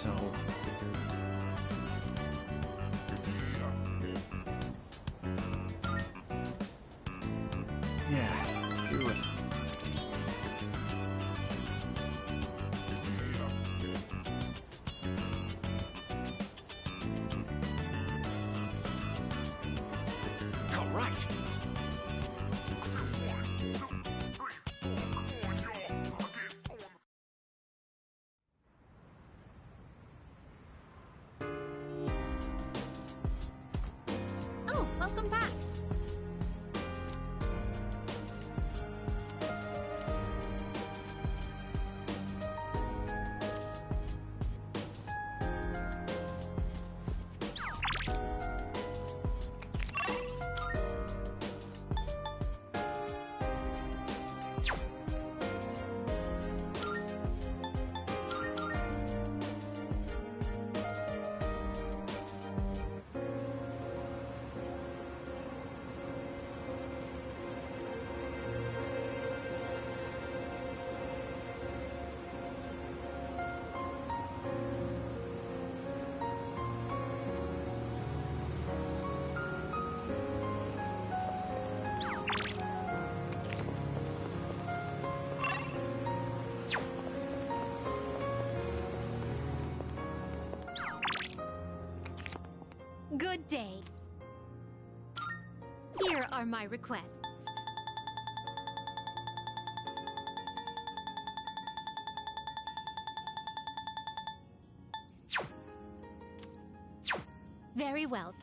so... Yeah, you're right. All right. Oh, welcome back. Good day. Here are my requests. Very well.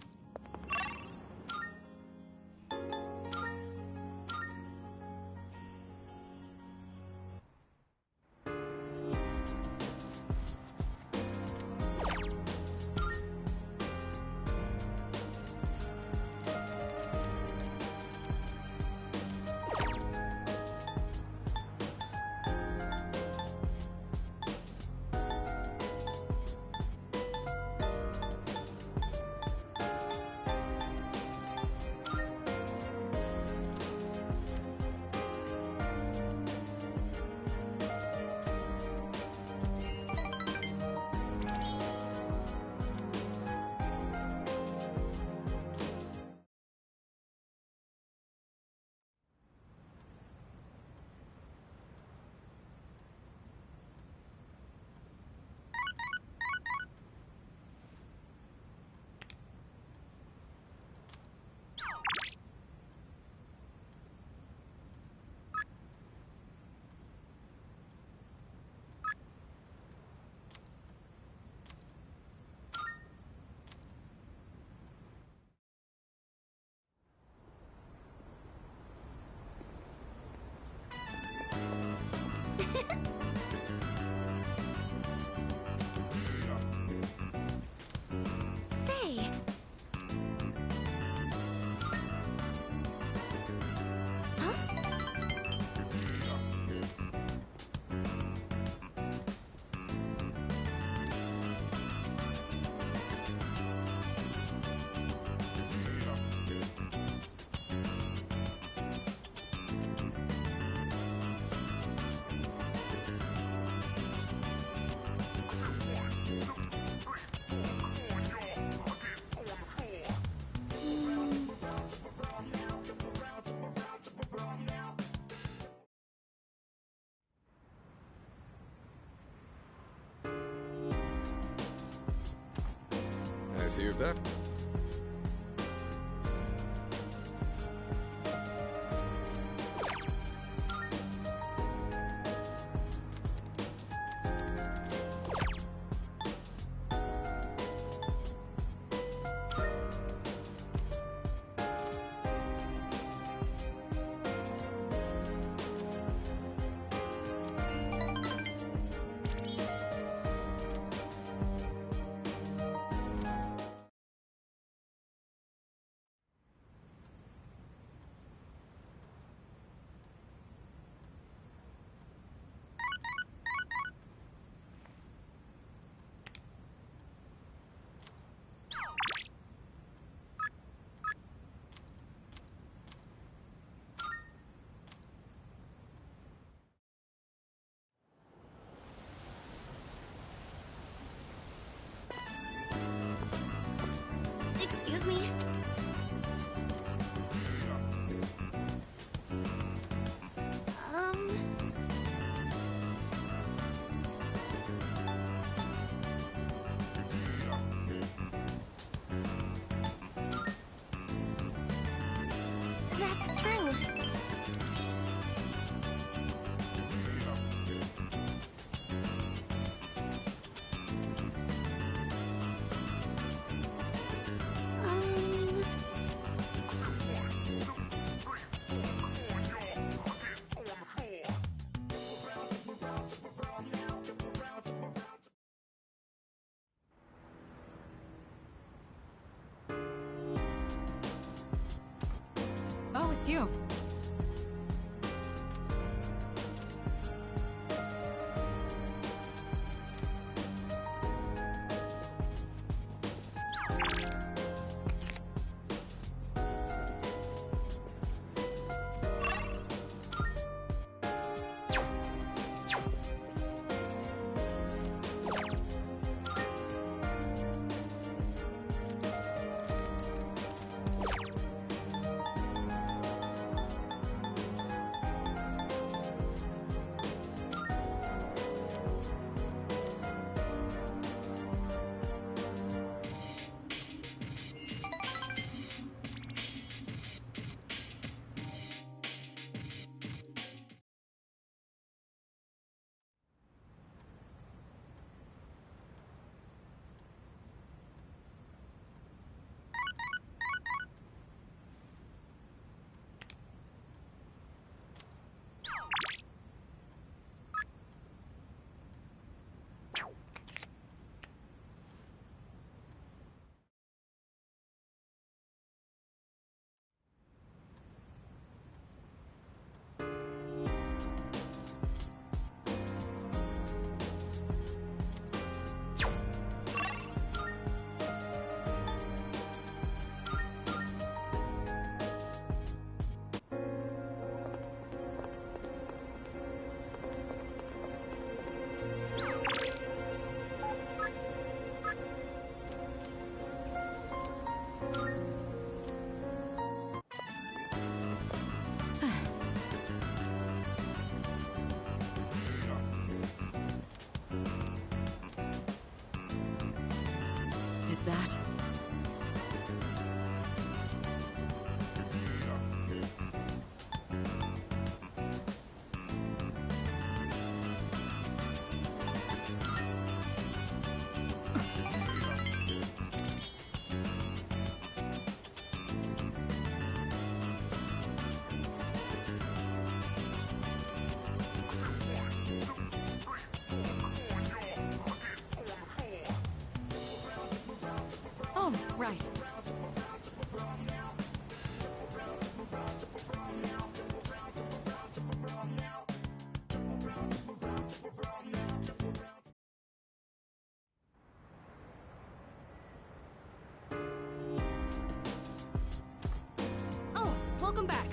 I see you're back. with you? Is that... Oh, right. Oh, welcome back.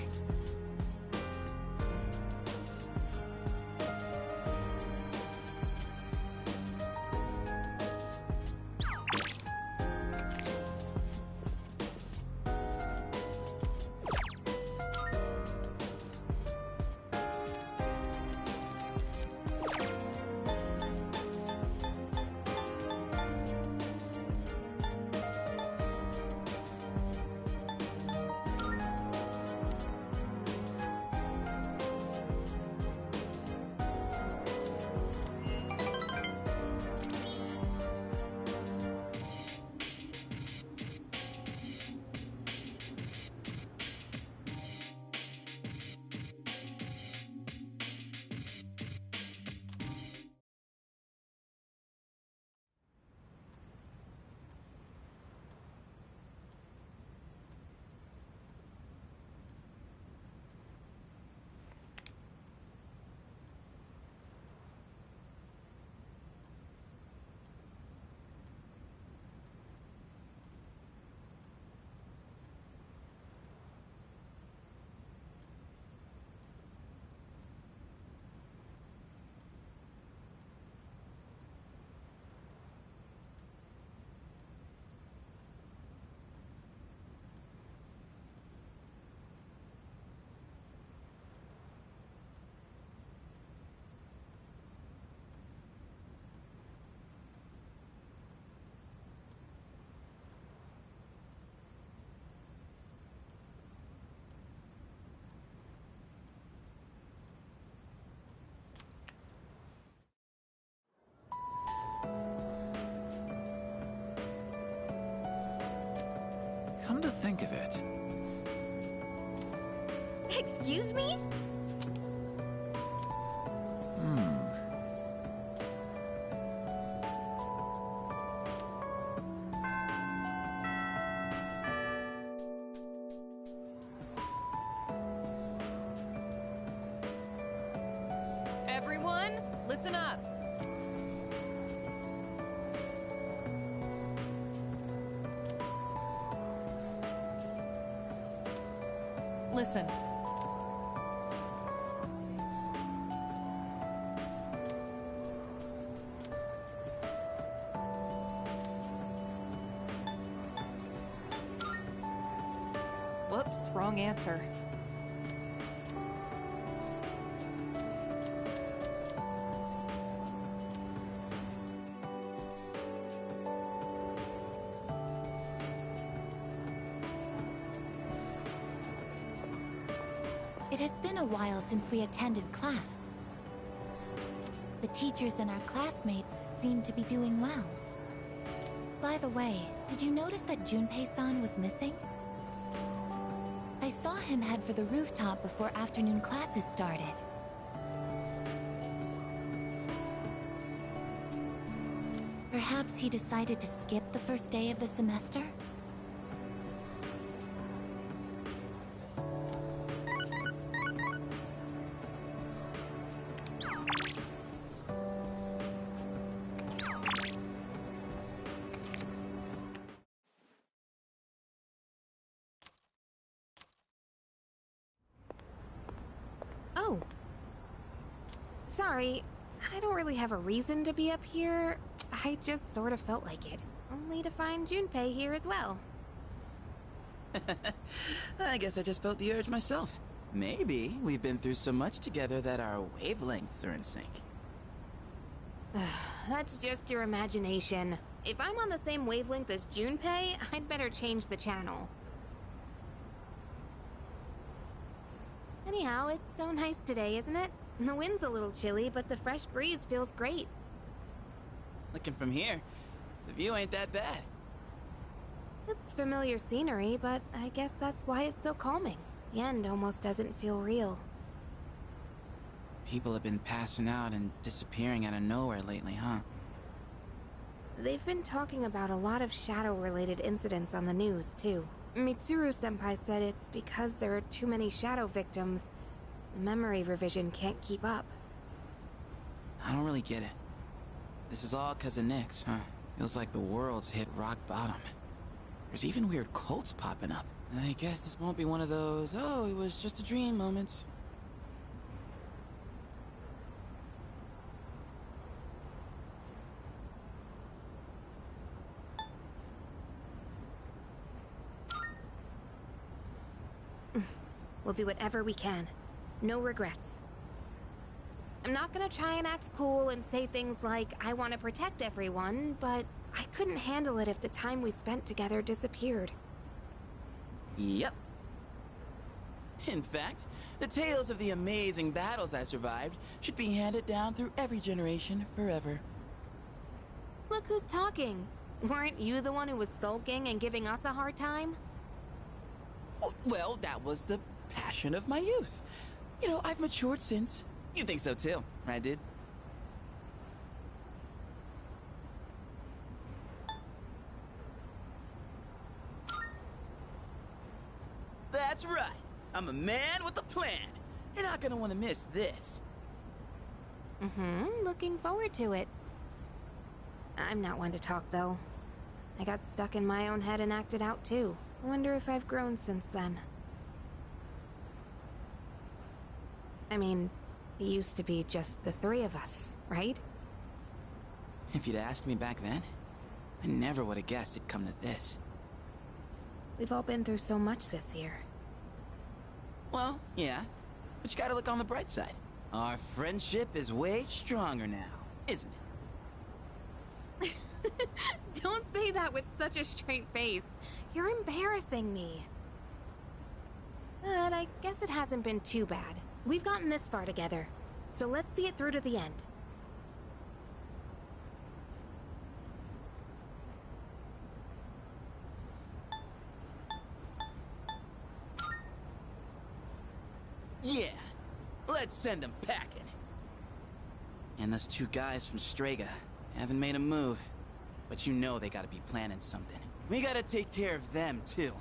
Come to think of it. Excuse me? Everyone, listen up. Listen. Whoops, wrong answer. It has been a while since we attended class. The teachers and our classmates seem to be doing well. By the way, did you notice that Junpei-san was missing? I saw him head for the rooftop before afternoon classes started. Perhaps he decided to skip the first day of the semester? Oh. Sorry, I don't really have a reason to be up here. I just sort of felt like it. Only to find Junpei here as well. I guess I just felt the urge myself. Maybe we've been through so much together that our wavelengths are in sync. That's just your imagination. If I'm on the same wavelength as Junpei, I'd better change the channel. Anyhow, it's so nice today, isn't it? The wind's a little chilly, but the fresh breeze feels great. Looking from here, the view ain't that bad. It's familiar scenery, but I guess that's why it's so calming. The end almost doesn't feel real. People have been passing out and disappearing out of nowhere lately, huh? They've been talking about a lot of shadow-related incidents on the news, too. Mitsuru-senpai said it's because there are too many shadow victims. The memory revision can't keep up. I don't really get it. This is all 'cause of Nyx, huh? Feels like the world's hit rock bottom. There's even weird cults popping up. I guess this won't be one of those, oh, it was just a dream moments. We'll do whatever we can. No regrets. I'm not gonna try and act cool and say things like, I want to protect everyone, but I couldn't handle it if the time we spent together disappeared. Yep. In fact, the tales of the amazing battles I survived should be handed down through every generation forever. Look who's talking. Weren't you the one who was sulking and giving us a hard time? Well, that was the passion of my youth. You know, I've matured since. You think so too, right, dude? That's right. I'm a man with a plan. You're not gonna want to miss this. Looking forward to it. I'm not one to talk, though. I got stuck in my own head and acted out, too. I wonder if I've grown since then. I mean, it used to be just the three of us, right? If you'd asked me back then, I never would have guessed it'd come to this. We've all been through so much this year. Well, yeah, but you gotta look on the bright side. Our friendship is way stronger now, isn't it? Don't say that with such a straight face. You're embarrassing me. But I guess it hasn't been too bad. We've gotten this far together, so let's see it through to the end. Yeah, let's send them packing. And those two guys from Strega haven't made a move, but you know they gotta be planning something. We gotta take care of them, too.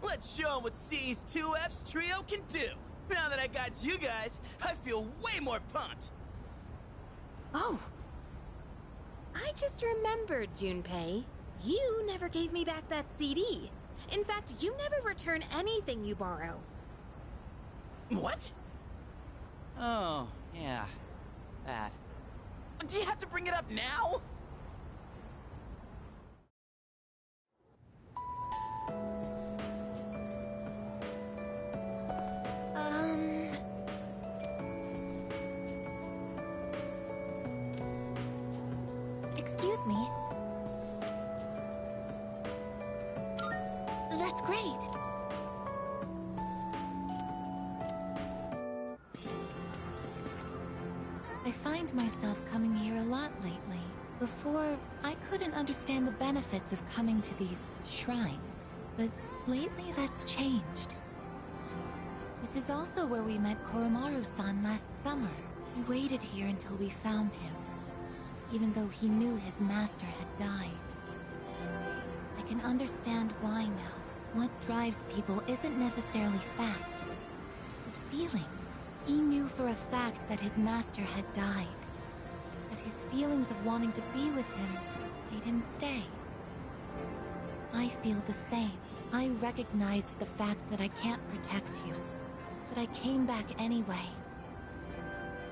Let's show them what C's 2F's trio can do! Now that I got you guys, I feel way more pumped. Oh. I just remembered, Junpei. You never gave me back that CD. In fact, you never return anything you borrow. What? Oh, yeah. That. Do you have to bring it up now? Excuse me. That's great. I find myself coming here a lot lately. Before, I couldn't understand the benefits of coming to these shrines, but lately that's changed. This is also where we met Koromaru-san last summer. We waited here until we found him, even though he knew his master had died. I can understand why now. What drives people isn't necessarily facts, but feelings. He knew for a fact that his master had died, but his feelings of wanting to be with him made him stay. I feel the same. I recognized the fact that I can't protect you, but I came back anyway.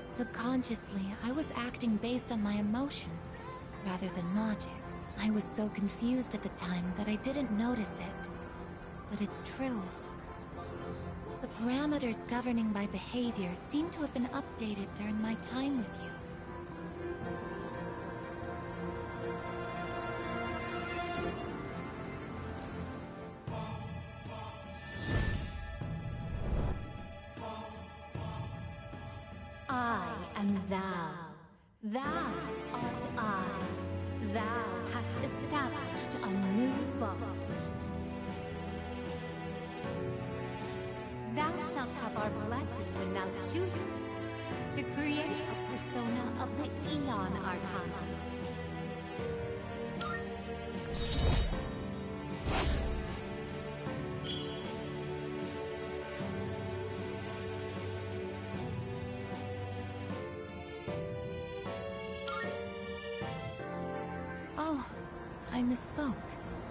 Subconsciously, I was acting based on my emotions rather than logic. I was so confused at the time that I didn't notice it, but it's true. The parameters governing my behavior seem to have been updated during my time with you. I am thou. Thou art I. Thou hast established a new bond. Thou shalt have our blessings when thou choosest to create a persona of the Eon Arcana. Oh, I misspoke.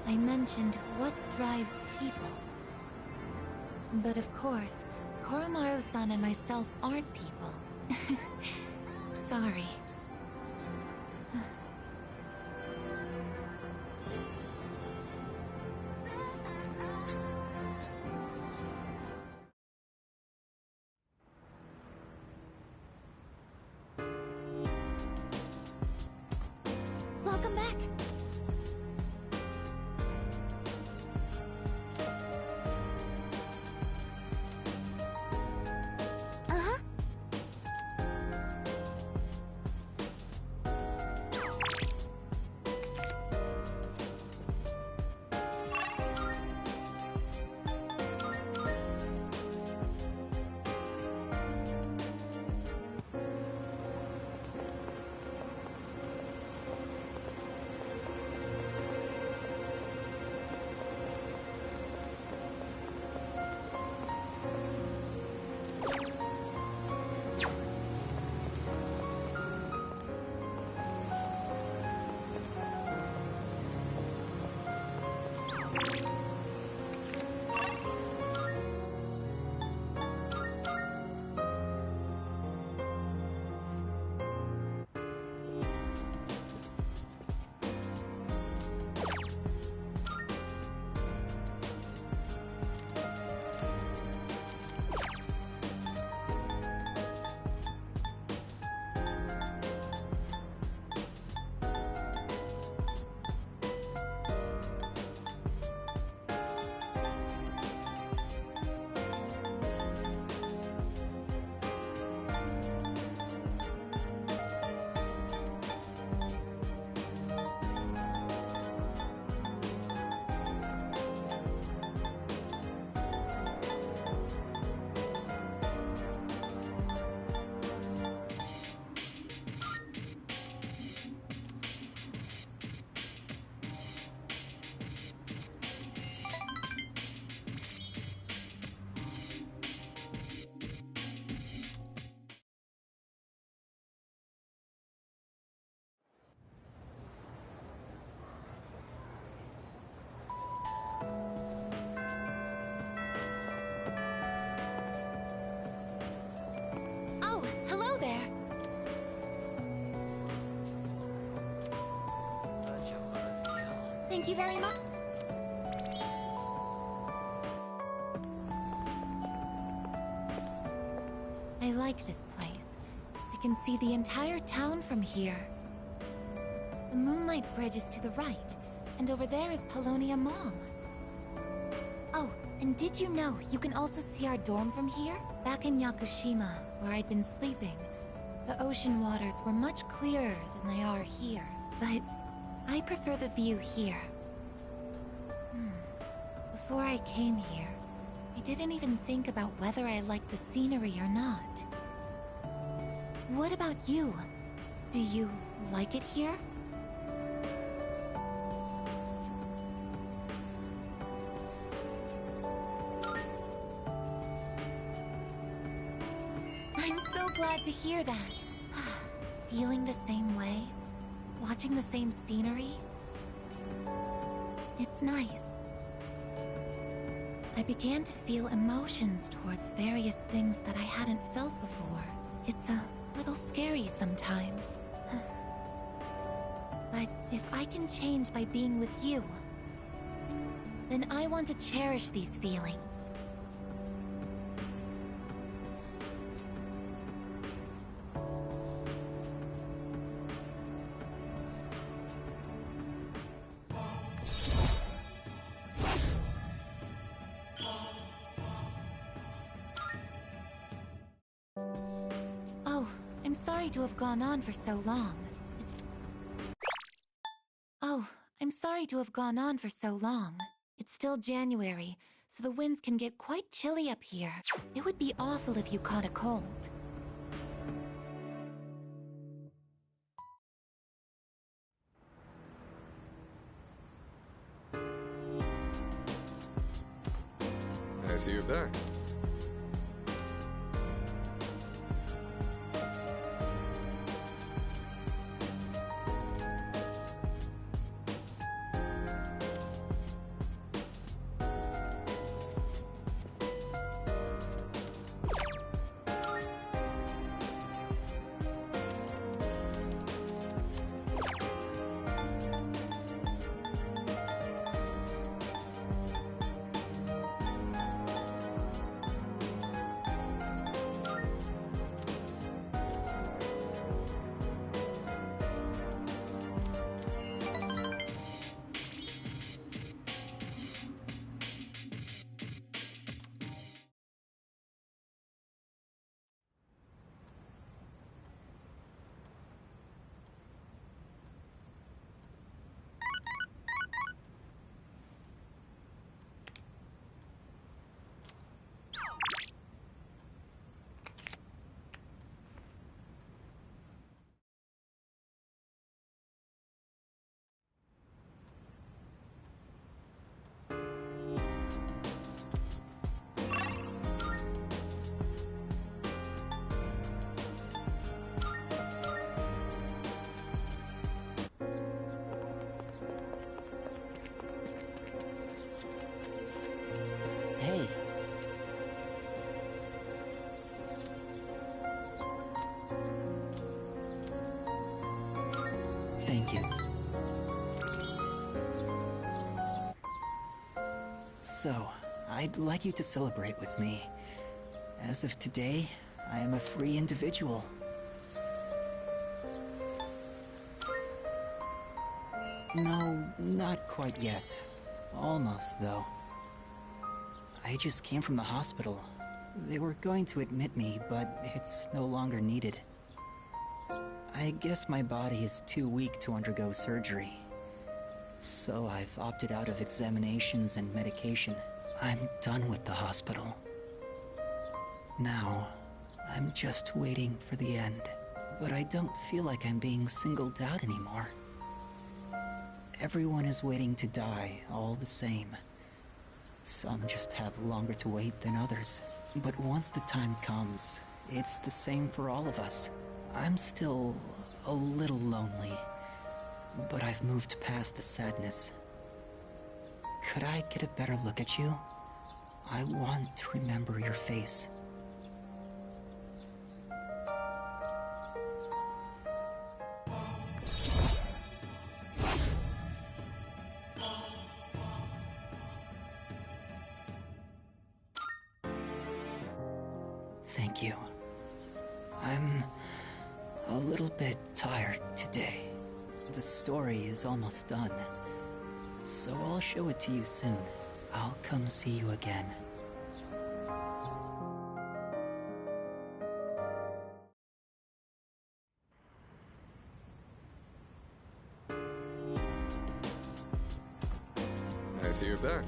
I mentioned what drives people. But of course, Koromaru-san and myself aren't people. Sorry. Welcome back. Uh-huh. Thank you very much. I like this place. I can see the entire town from here. The Moonlight Bridge is to the right, and over there is Polonia Mall. Oh, and did you know you can also see our dorm from here? Back in Yakushima, where I'd been sleeping, the ocean waters were much clearer than they are here. But I prefer the view here. Before I came here, I didn't even think about whether I liked the scenery or not. What about you? Do you like it here? I'm so glad to hear that. Feeling the same way? Watching the same scenery? It's nice. I began to feel emotions towards various things that I hadn't felt before. It's a little scary sometimes. But if I can change by being with you, then I want to cherish these feelings. Oh, I'm sorry to have gone on for so long. It's still January, so the winds can get quite chilly up here. It would be awful if you caught a cold. I see you're back. Hey. Thank you. So, I'd like you to celebrate with me. As of today, I am a free individual. No, not quite yet. Almost, though. I just came from the hospital. They were going to admit me, but it's no longer needed. I guess my body is too weak to undergo surgery. So I've opted out of examinations and medication. I'm done with the hospital. Now, I'm just waiting for the end. But I don't feel like I'm being singled out anymore. Everyone is waiting to die, all the same. Some just have longer to wait than others. But once the time comes, it's the same for all of us. I'm still a little lonely, but I've moved past the sadness. Could I get a better look at you? I want to remember your face. Thank you. I'm a little bit tired today. The story is almost done, so I'll show it to you soon. I'll come see you again. I see you're back.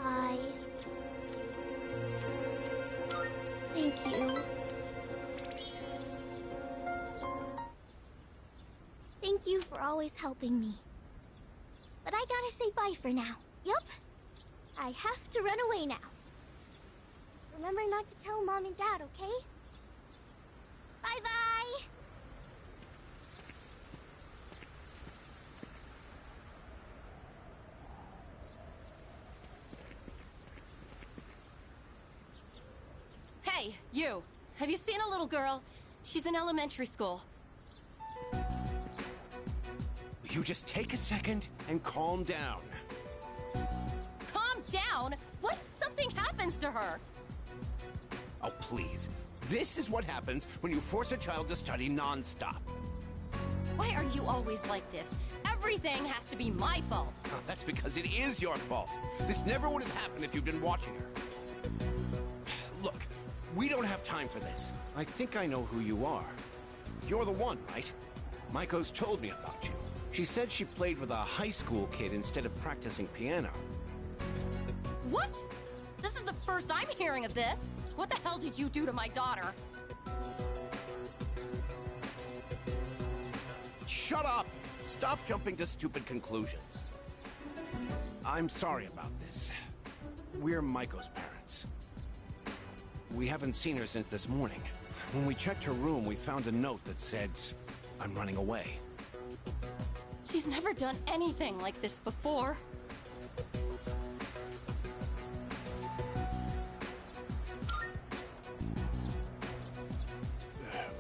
Hi. Thank you. Thank you for always helping me. But I gotta say bye for now. Yup. I have to run away now. Remember not to tell Mom and Dad, okay? Bye-bye! Hey, you! Have you seen a little girl? She's in elementary school. Will you just take a second and calm down? Calm down! What if something happens to her? Oh, please. This is what happens when you force a child to study non-stop. Why are you always like this? Everything has to be my fault. Oh, that's because it is your fault. This never would have happened if you'd been watching her. Look, we don't have time for this. I think I know who you are. You're the one, right? Maiko's told me about you. She said she played with a high school kid instead of practicing piano. What? This is the first I'm hearing of this. What the hell did you do to my daughter? Shut up! Stop jumping to stupid conclusions. I'm sorry about this. We're Maiko's parents. We haven't seen her since this morning. When we checked her room, we found a note that said, "I'm running away." She's never done anything like this before.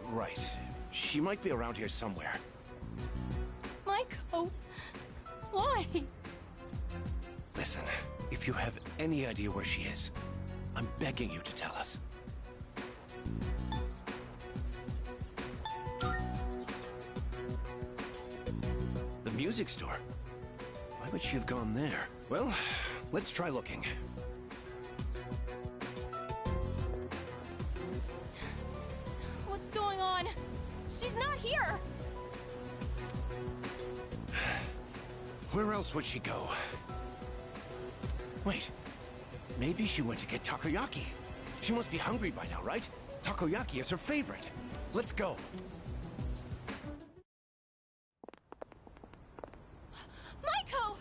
Right. She might be around here somewhere. Maiko, why? Listen, if you have any idea where she is, I'm begging you to tell us. The music store? Why would she have gone there? Well, let's try looking. What's going on? She's not here! Where else would she go? Wait, maybe she went to get takoyaki. She must be hungry by now, right? Takoyaki is her favorite. Let's go. Maiko!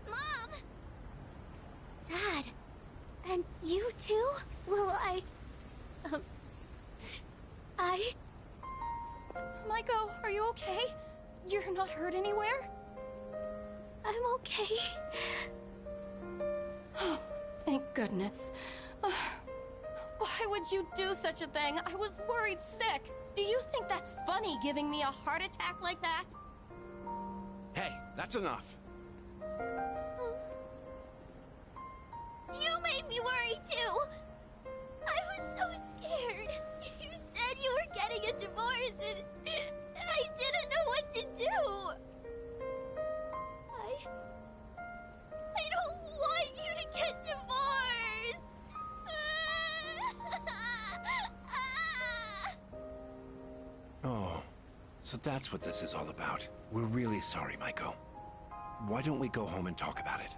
Mom! Dad! And you too? Will Maiko, are you okay? You're not hurt anywhere? I'm okay. Thank goodness. Why would you do such a thing? I was worried sick. Do you think that's funny, giving me a heart attack like that? Hey, That's enough. You made me worry too. I was so scared. You said you were getting a divorce and I didn't know what to do. I don't want you to get divorced. Oh, so that's what this is all about. We're really sorry, Maiko. Why don't we go home and talk about it?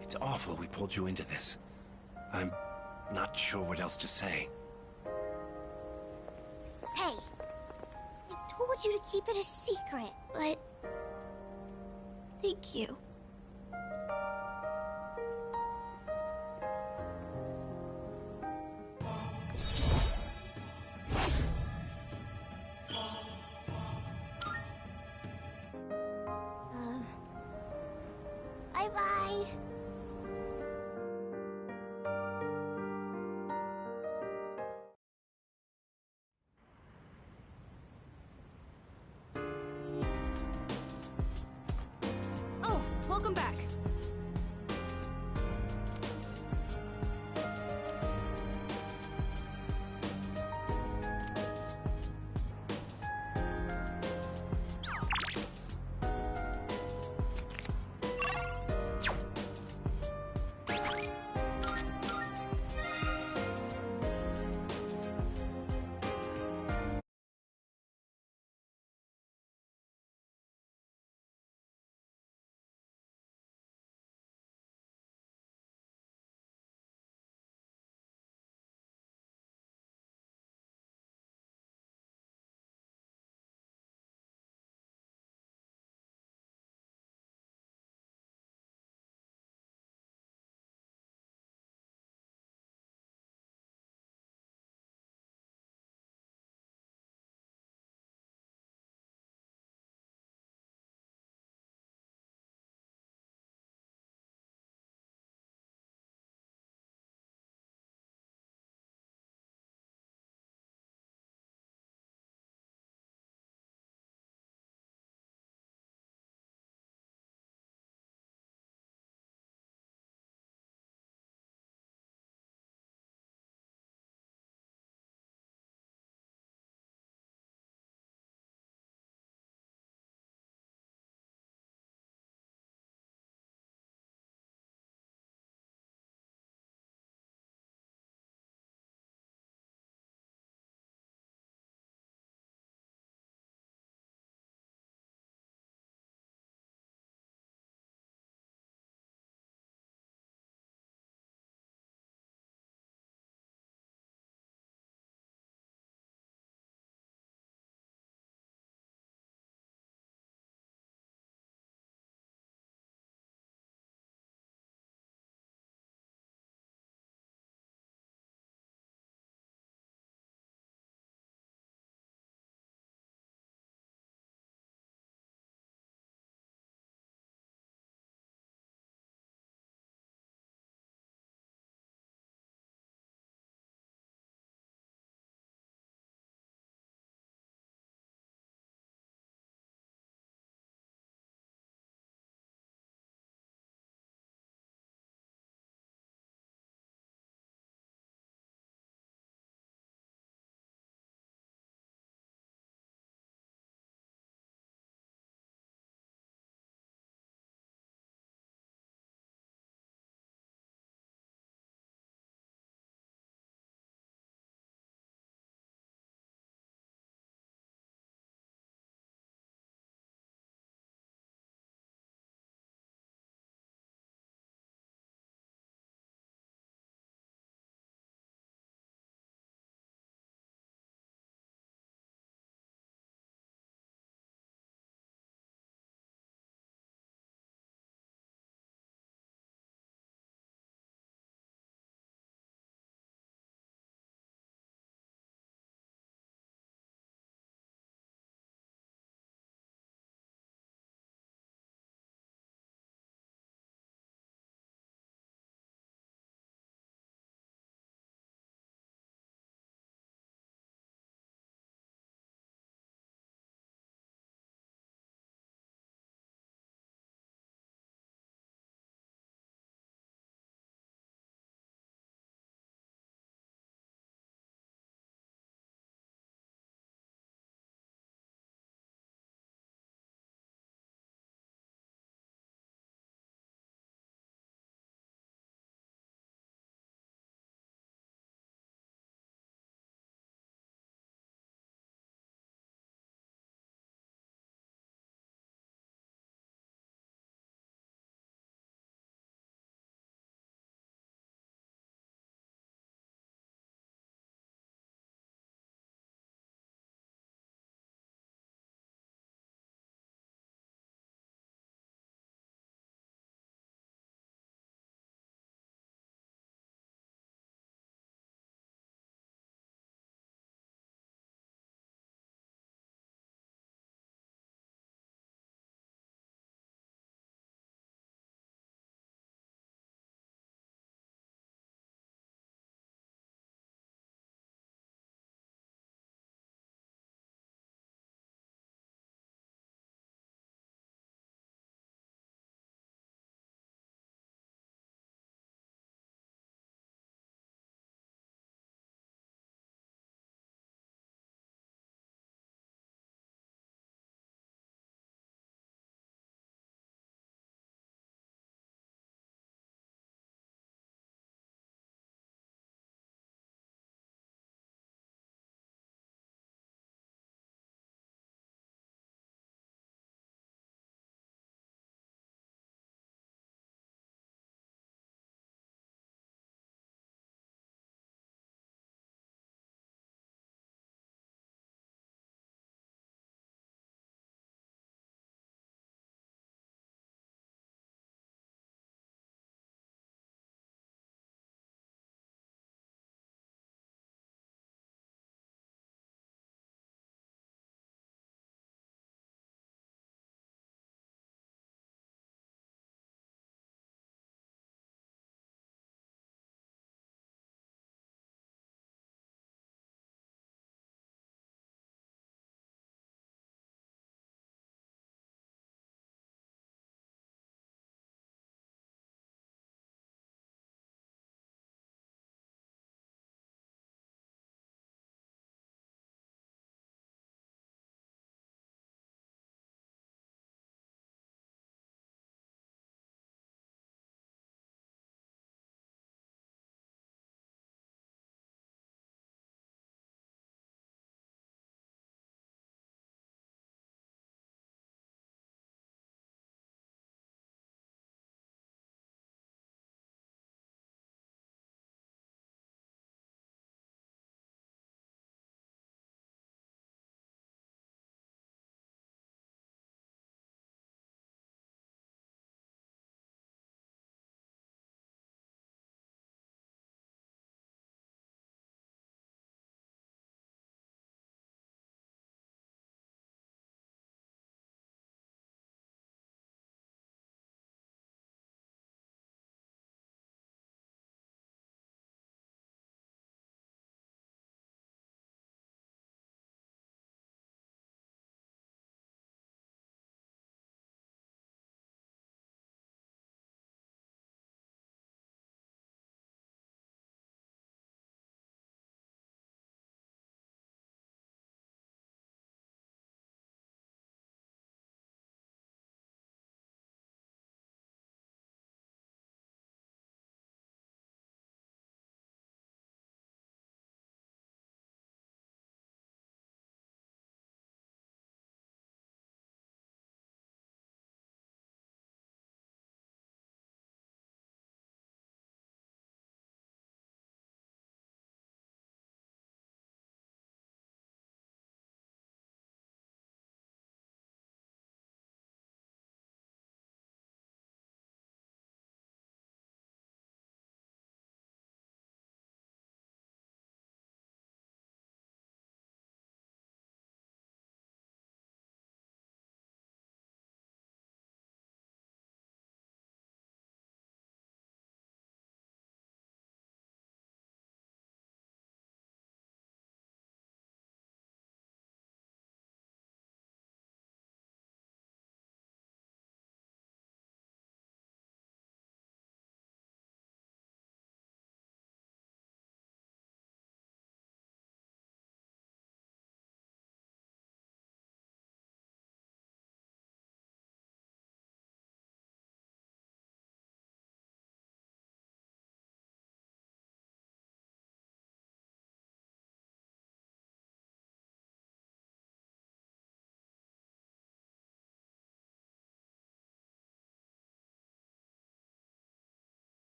It's awful we pulled you into this. I'm not sure what else to say. Hey, I told you to keep it a secret, but... Thank you. Bye-bye. Oh, welcome back.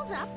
Hold up.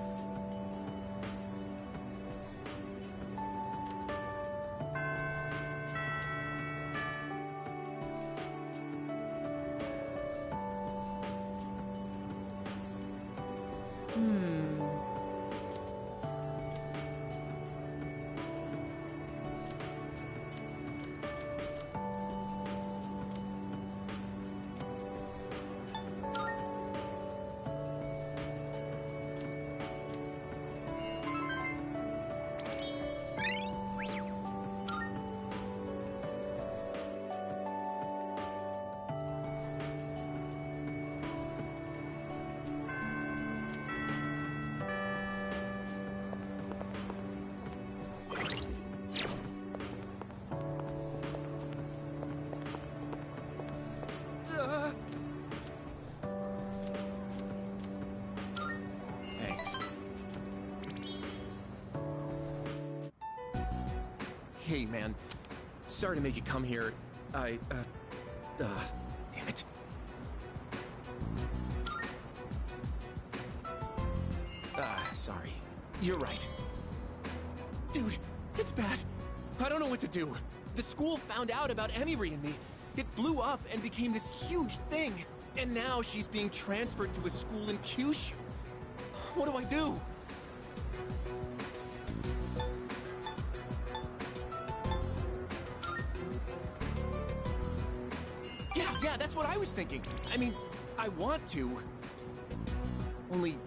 Thanks. Hey, man. Sorry to make you come here. Damn it. Sorry. You're right. Dude, it's bad. I don't know what to do. The school found out about Emiri and me. It blew up and became this huge thing. And now she's being transferred to a school in Kyushu. What do I do? Yeah, that's what I was thinking. I mean, I want to. Only,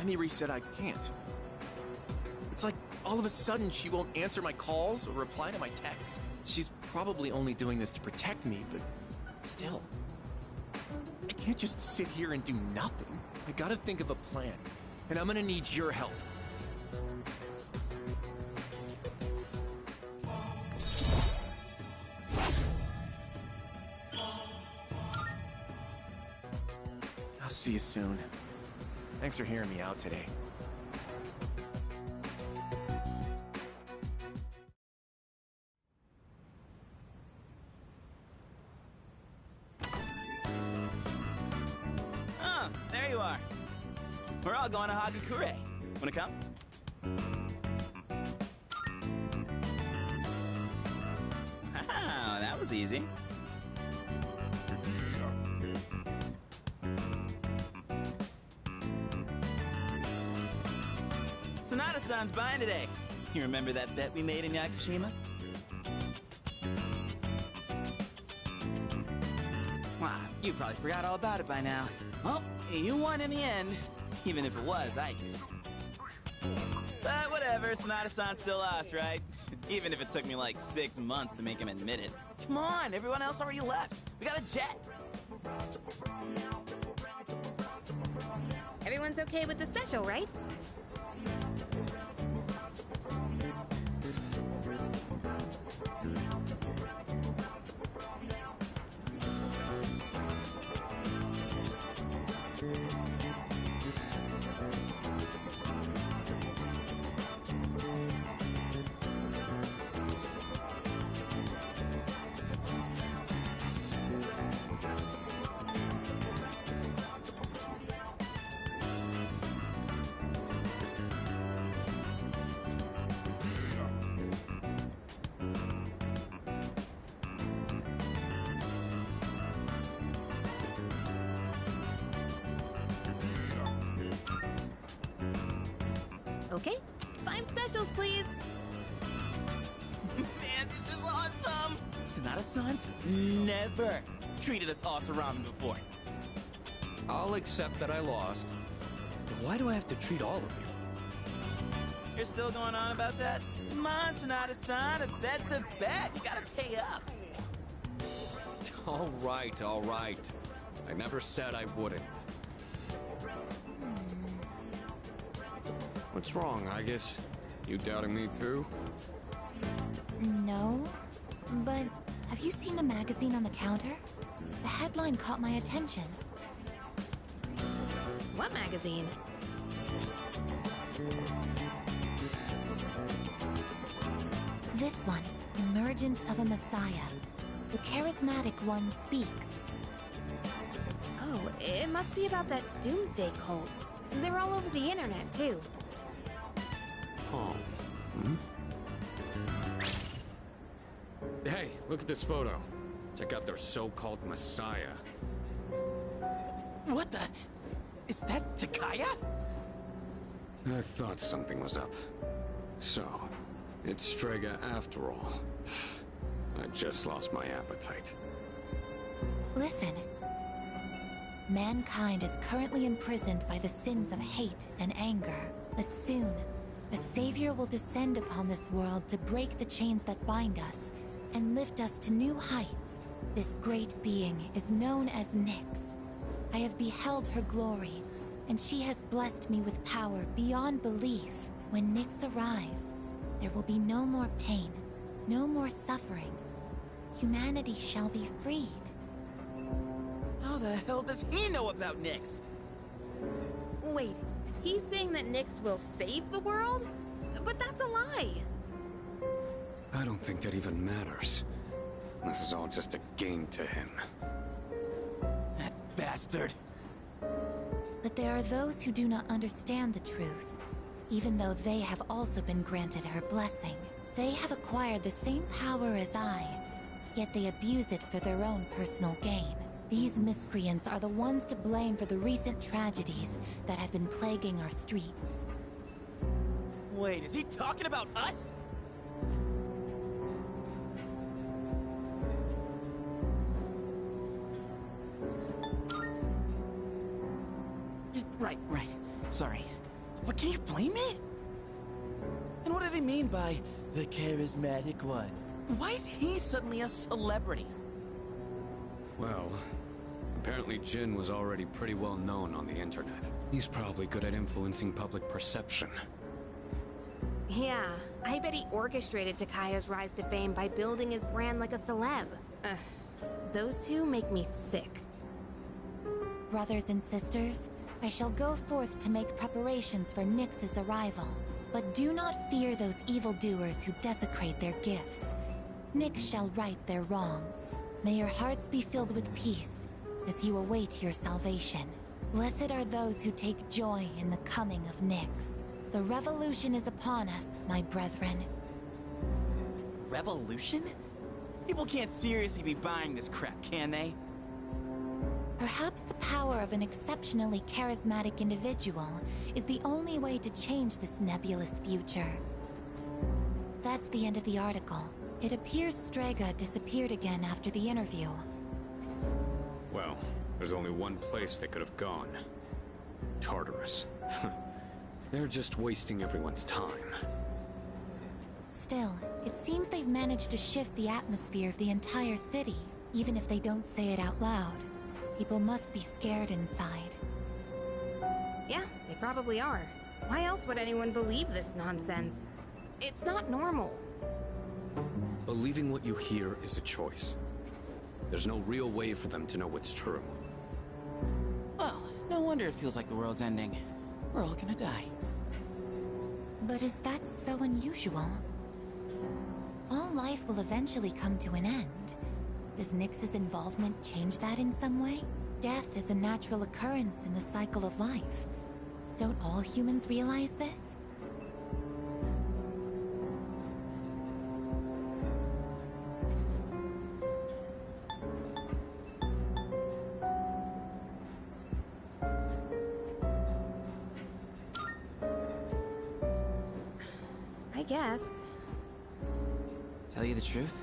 Emiri said I can't. It's like, all of a sudden, she won't answer my calls or reply to my texts. She's probably only doing this to protect me, but still. I can't just sit here and do nothing. I gotta think of a plan, and I'm gonna need your help. I'll see you soon. Thanks for hearing me out today. Oh, there you are. We're all going to Hagakure. Wanna come? Wow, that was easy. Sonata-san's buying today. You remember that bet we made in Yakushima? Wow, you probably forgot all about it by now. Well, you won in the end, even if it was Ike's. But whatever, Sonata-san still lost, right? Even if it took me like 6 months to make him admit it. Come on, everyone else already left. We got a jet. Everyone's okay with the special, right? Okay, 5 specials, please. Man, this is awesome! Sonata-san's never treated us all to ramen before. I'll accept that I lost. But why do I have to treat all of you? You're still going on about that? Come on, Sonata-san, a bet's a bet. You gotta pay up. All right, all right. I never said I wouldn't. What's wrong, I guess? You doubting me too? No, but have you seen the magazine on the counter? The headline caught my attention. What magazine? This one, Emergence of a Messiah. The charismatic one speaks. Oh, it must be about that Doomsday cult. They're all over the internet, too. Oh. Hey, look at this photo. Check out their so-called messiah. What the? Is that Takaya? I thought something was up. So, it's Strega after all. I just lost my appetite. Listen. Mankind is currently imprisoned by the sins of hate and anger. But soon, a savior will descend upon this world to break the chains that bind us and lift us to new heights. This great being is known as Nyx. I have beheld her glory, and she has blessed me with power beyond belief. When Nyx arrives, there will be no more pain, no more suffering. Humanity shall be freed. How the hell does he know about Nyx? Wait, he's saying that Nyx will save the world? But that's a lie! I don't think that even matters. This is all just a game to him. That bastard. But there are those who do not understand the truth, even though they have also been granted her blessing. They have acquired the same power as I, yet they abuse it for their own personal gain. These miscreants are the ones to blame for the recent tragedies that have been plaguing our streets. Wait, is he talking about us? Right. Sorry. But can you blame me? And what do they mean by the charismatic one? Why is he suddenly a celebrity? Well, apparently Jin was already pretty well known on the internet. He's probably good at influencing public perception. Yeah, I bet he orchestrated Takaya's rise to fame by building his brand like a celeb. Those two make me sick. Brothers and sisters, I shall go forth to make preparations for Nyx's arrival. But do not fear those evildoers who desecrate their gifts. Nyx shall right their wrongs. May your hearts be filled with peace as you await your salvation. Blessed are those who take joy in the coming of Nyx. The revolution is upon us, my brethren. Revolution? People can't seriously be buying this crap, can they? Perhaps the power of an exceptionally charismatic individual is the only way to change this nebulous future. That's the end of the article. It appears Strega disappeared again after the interview. Well, there's only one place they could have gone. Tartarus. They're just wasting everyone's time. Still, it seems they've managed to shift the atmosphere of the entire city. Even if they don't say it out loud, people must be scared inside. Yeah, they probably are. Why else would anyone believe this nonsense? It's not normal. Believing what you hear is a choice. There's no real way for them to know what's true. Well, no wonder it feels like the world's ending. We're all gonna die. But is that so unusual? All life will eventually come to an end. Does Nyx's involvement change that in some way? Death is a natural occurrence in the cycle of life. Don't all humans realize this? I guess. Tell you the truth,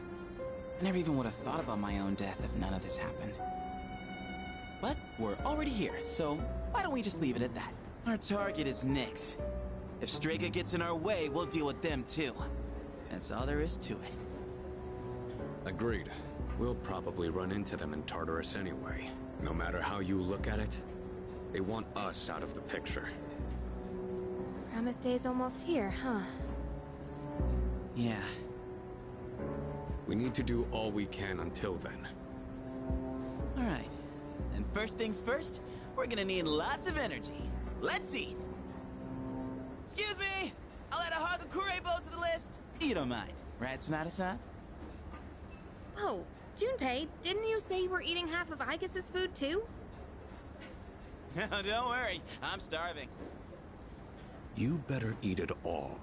I never even would have thought about my own death if none of this happened. But we're already here, so why don't we just leave it at that? Our target is Nyx. If Strega gets in our way, we'll deal with them too. That's all there is to it. Agreed. We'll probably run into them in Tartarus anyway. No matter how you look at it, they want us out of the picture. Promise Day's almost here, huh? Yeah. We need to do all we can until then. Alright. And first things first, we're gonna need lots of energy. Let's eat! Excuse me! I'll add a Hagakure bow to the list. You don't mind, right, Tsunade-san? Oh, Junpei, didn't you say you were eating half of Aigis' food too? Don't worry, I'm starving. You better eat it all.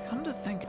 Come to think...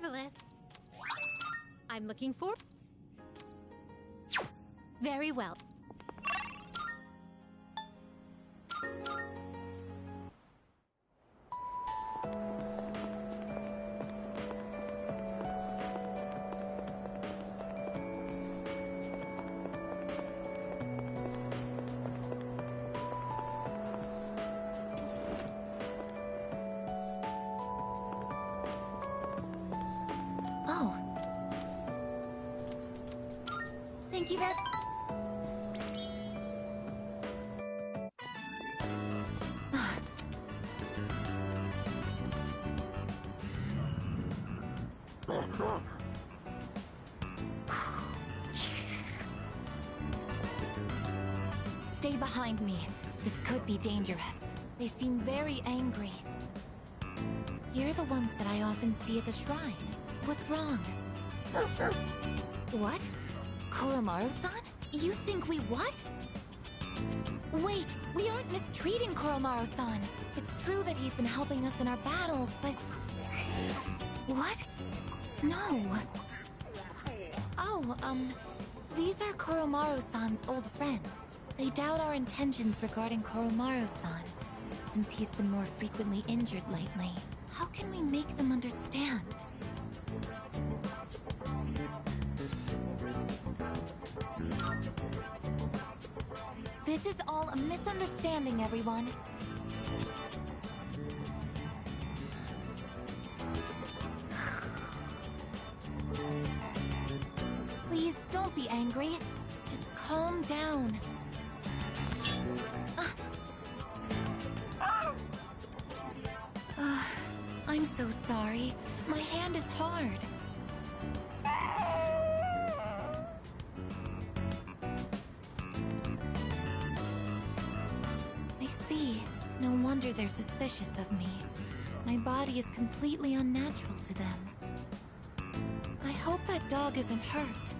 marvelous. I'm looking for... Very well. Oh. Thank you very... Stay behind me. This could be dangerous. They seem very angry. You're the ones that I often see at the shrine. What's wrong? What? Koromaru-san? You think we what? Wait, we aren't mistreating Koromaru-san. It's true that he's been helping us in our battles, but... What? No. Oh, these are Koromaru-san's old friends. They doubt our intentions regarding Koromaru-san, since he's been more frequently injured lately. How can we make them understand? This is all a misunderstanding, everyone. Please, don't be angry. Just calm down. I'm so sorry. My hand is hard. I see. No wonder they're suspicious of me. My body is completely unnatural to them. I hope that dog isn't hurt.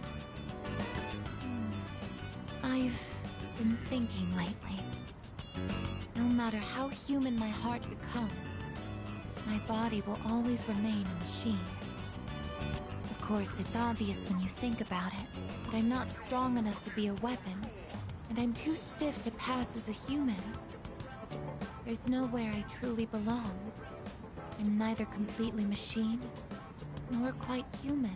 I've been thinking lately. No matter how human my heart becomes, my body will always remain a machine. Of course, it's obvious when you think about it, but I'm not strong enough to be a weapon, and I'm too stiff to pass as a human. There's nowhere I truly belong. I'm neither completely machine, nor quite human.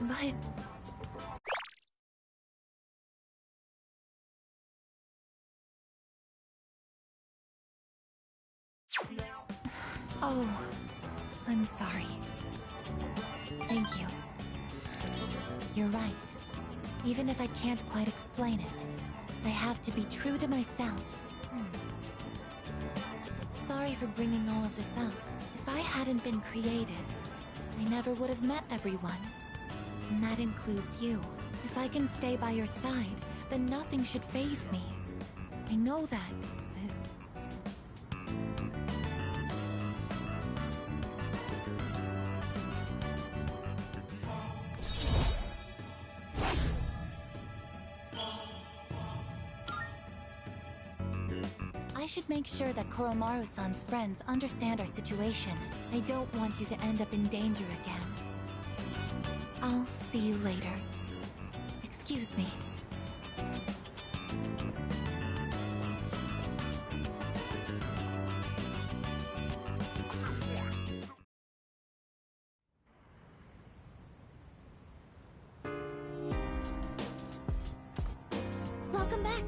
But... Oh, I'm sorry. Thank you. You're right. Even if I can't quite explain it, I have to be true to myself. Sorry for bringing all of this up. If I hadn't been created, I never would have met everyone. And that includes you. If I can stay by your side, then nothing should faze me. I know that. I should make sure that Koromaru-san's friends understand our situation. I don't want you to end up in danger again. I'll see you later. Excuse me. Welcome back.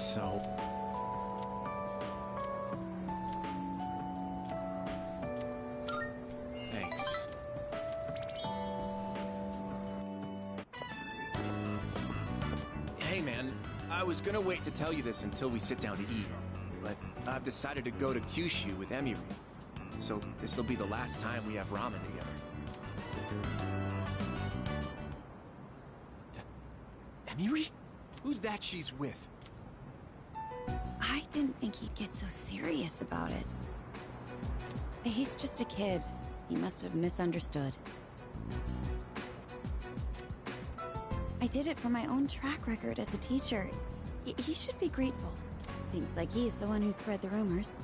so... Thanks. Hey man, I was gonna wait to tell you this until we sit down to eat, but I've decided to go to Kyushu with Emiri. So this'll be the last time we have ramen together. Emiri? Who's that she's with? I didn't think he'd get so serious about it. He's just a kid. He must have misunderstood. I did it for my own track record as a teacher. He should be grateful. Seems like he's the one who spread the rumors.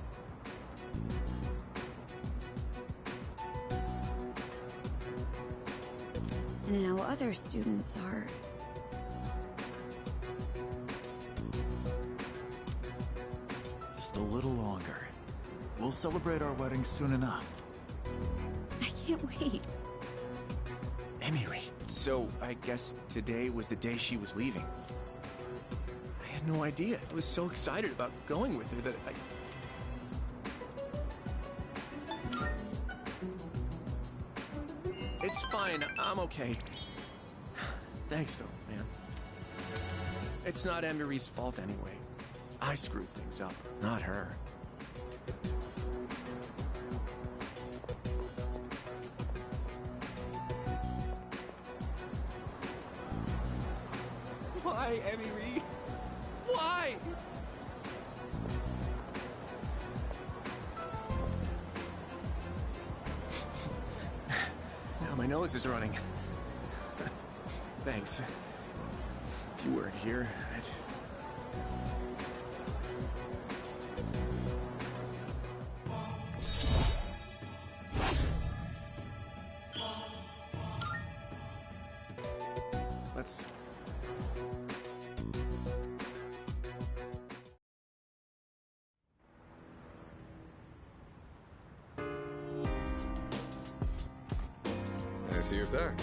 And now other students are... Just a little longer. We'll celebrate our wedding soon enough. I can't wait. Emiri. So, I guess today was the day she was leaving. I had no idea. I was so excited about going with her that It's fine. I'm okay. Thanks, though, man. It's not Emiri's fault anyway. I screwed things up, not her. Why, Emiri? Why? Now my nose is running. Thanks. If you weren't here, I'd... Let's... I see you're back.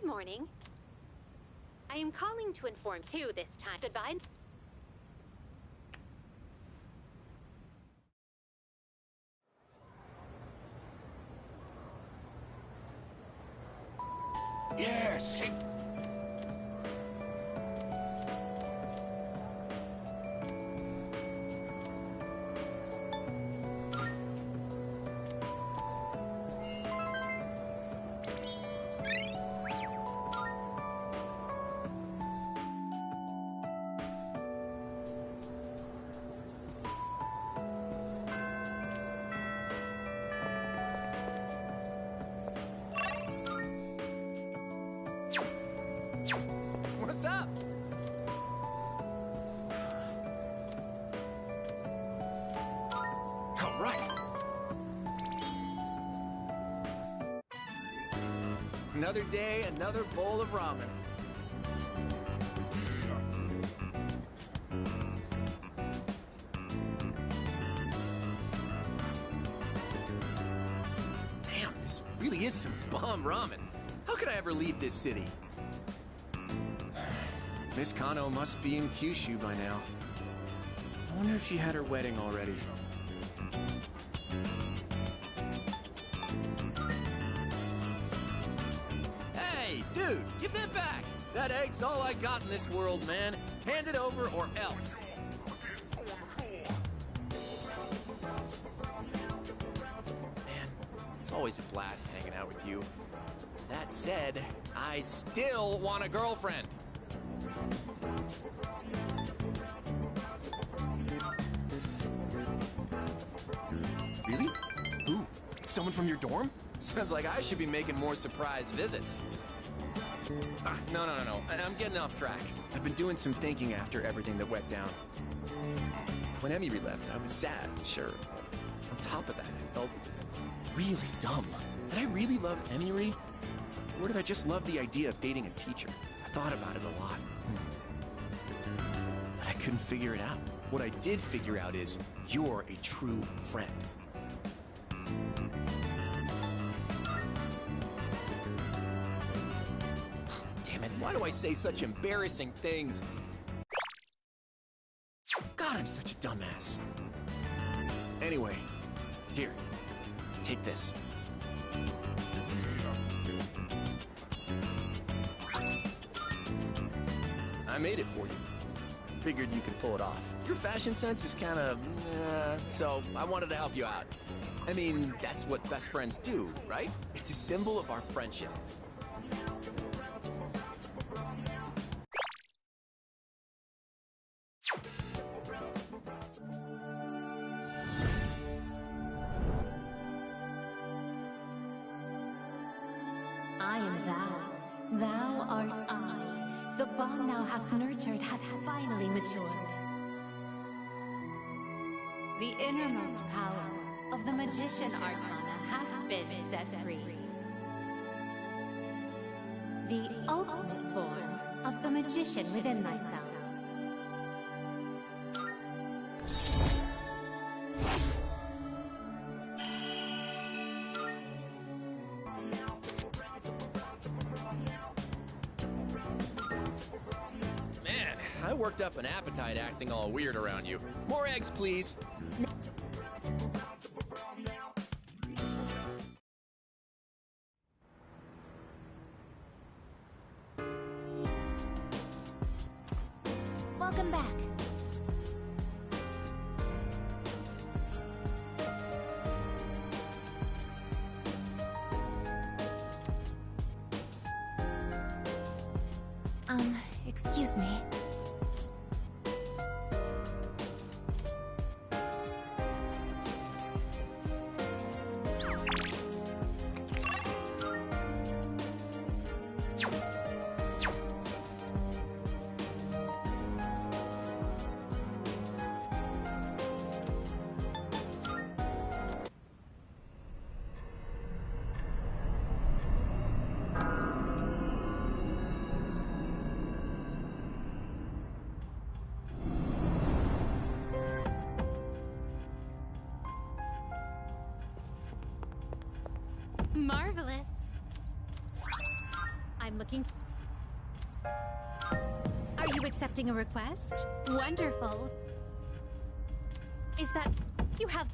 Good morning. I am calling to inform too this time. Goodbye. Yes! Hey. What's up? All right. Another day, another bowl of ramen. Damn, this really is some bomb ramen. How could I ever leave this city? Miss Kano must be in Kyushu by now. I wonder if she had her wedding already. Hey, dude, give that back! That egg's all I got in this world, man. Hand it over or else. Man, it's always a blast hanging out with you. That said, I still want a girlfriend. Really? Who? Someone from your dorm? Sounds like I should be making more surprise visits. No. I'm getting off track. I've been doing some thinking after everything that went down. When Emily left, I was sad, sure. On top of that, I felt really dumb. Did I really love Emily? Or did I just love the idea of dating a teacher? I thought about it a lot. But I couldn't figure it out. What I did figure out is, you're a true friend. Damn it, why do I say such embarrassing things? God, I'm such a dumbass. Anyway, here, take this. I made it for you. Figured you could pull it off. Your fashion sense is kind of, so I wanted to help you out. I mean, that's what best friends do, right? It's a symbol of our friendship. I am thou. Thou art I. The bond thou hast nurtured hath finally matured. The innermost power of the magician arcana hath been set free. The ultimate form of the magician within thyself. Man, I worked up an appetite acting all weird around you. More eggs, please. Welcome back. Excuse me. Marvelous. I'm looking looking... Are you accepting a request? Wonderful. Is that... You have...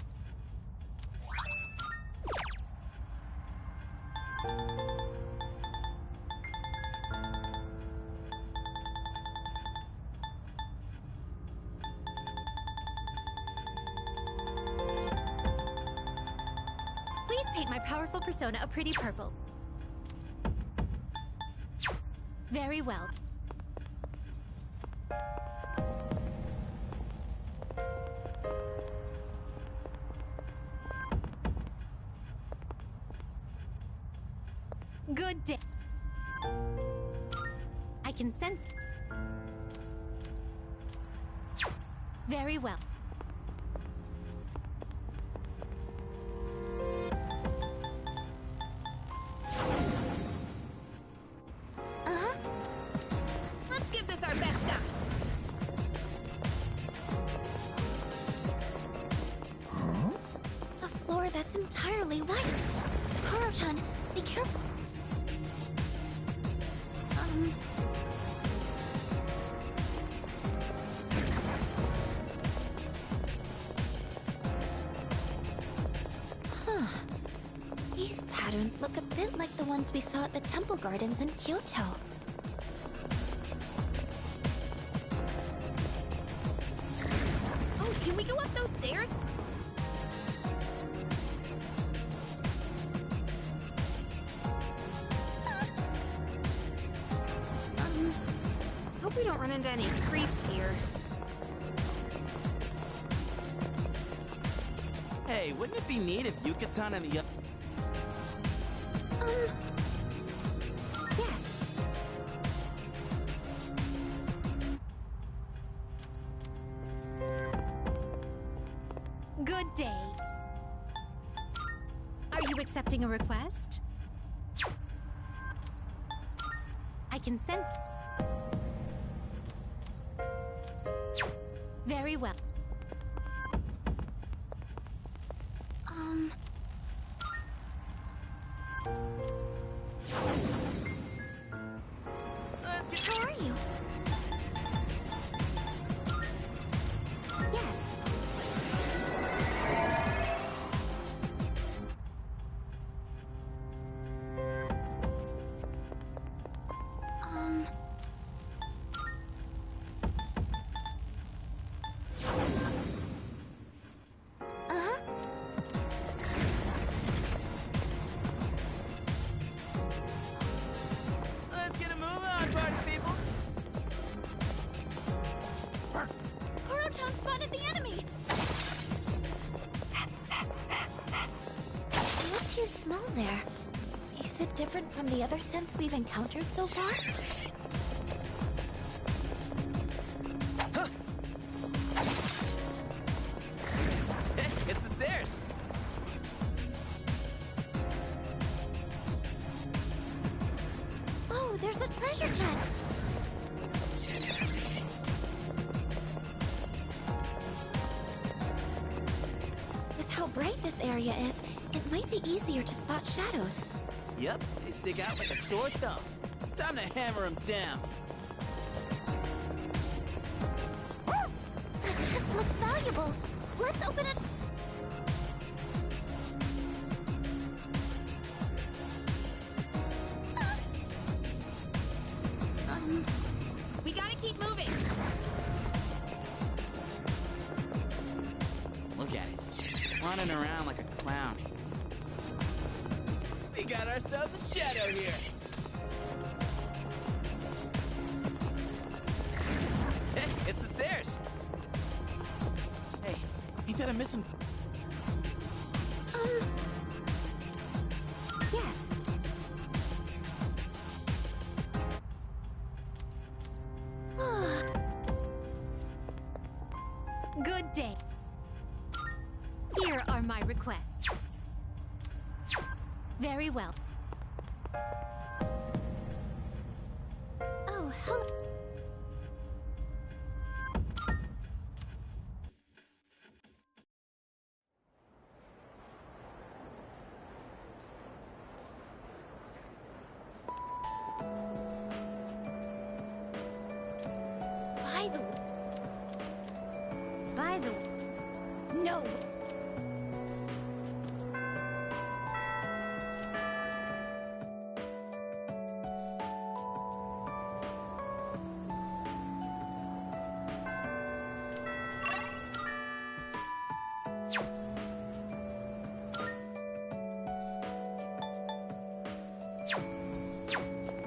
Please paint my powerful persona a pretty purple. Very well. Good day. I can sense. Very well. Uh-huh. Let's give this our best shot. A floor that's entirely white. Koro-chan, be careful. Huh. These patterns look a bit like the ones we saw at the temple gardens in Kyoto. Oh, can we go up those stairs? Hope we don't run into any creeps here. Hey, wouldn't it be neat if Yuka-san and the... Yes. Good day. Are you accepting a request? I can sense... Very well. Let's get... How are you? Yes. Uh-huh. Let's get a move on, party people! Koro-chan spotted the enemy! What do you smell there? Is it different from the other scents we've encountered so far? Hey, it's the stairs! Oh, there's a treasure chest! With how bright this area is, it might be easier to spot shadows. Yep, they stick out like a sore thumb. Time to hammer them down. That chest looks valuable. Let's open it. We gotta keep moving. Look at it. Running around like a clown. We got ourselves a shadow here. Hey, it's the stairs. Hey, ain't that a missing... Yes. Good day. Here are my requests. Very well. Oh, hello. By the... No!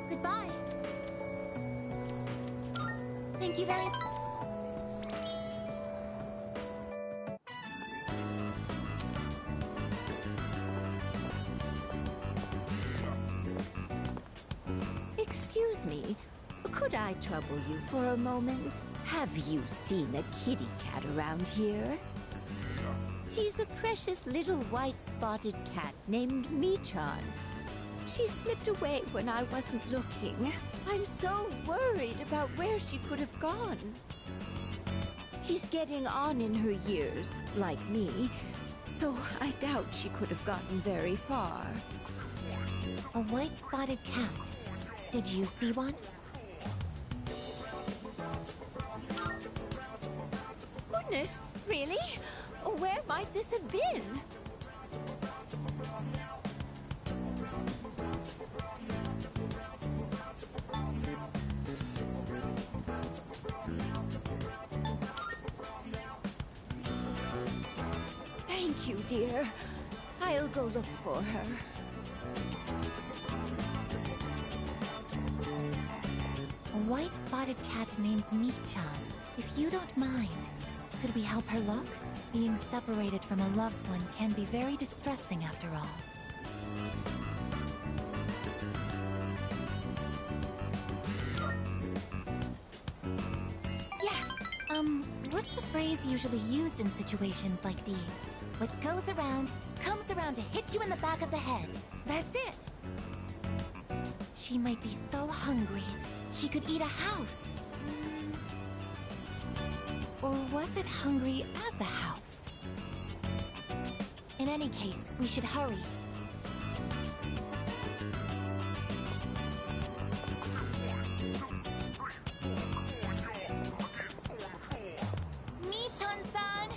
Goodbye. Thank you very much. Excuse me, could I trouble you for a moment? Have you seen a kitty cat around here? She's a precious little white-spotted cat named Michan. She slipped away when I wasn't looking. I'm so worried about where she could have gone. She's getting on in her years, like me, so I doubt she could have gotten very far. A white-spotted cat. Did you see one? Goodness, really? Where might this have been? Thank you, dear. I'll go look for her. A white-spotted cat named Michan. If you don't mind, could we help her look? Being separated from a loved one can be very distressing after all. Yes! What's the phrase usually used in situations like these? What goes around, comes around to hit you in the back of the head. That's it! She might be so hungry, she could eat a house. Or was it hungry as a house? In any case, we should hurry. Michan-san!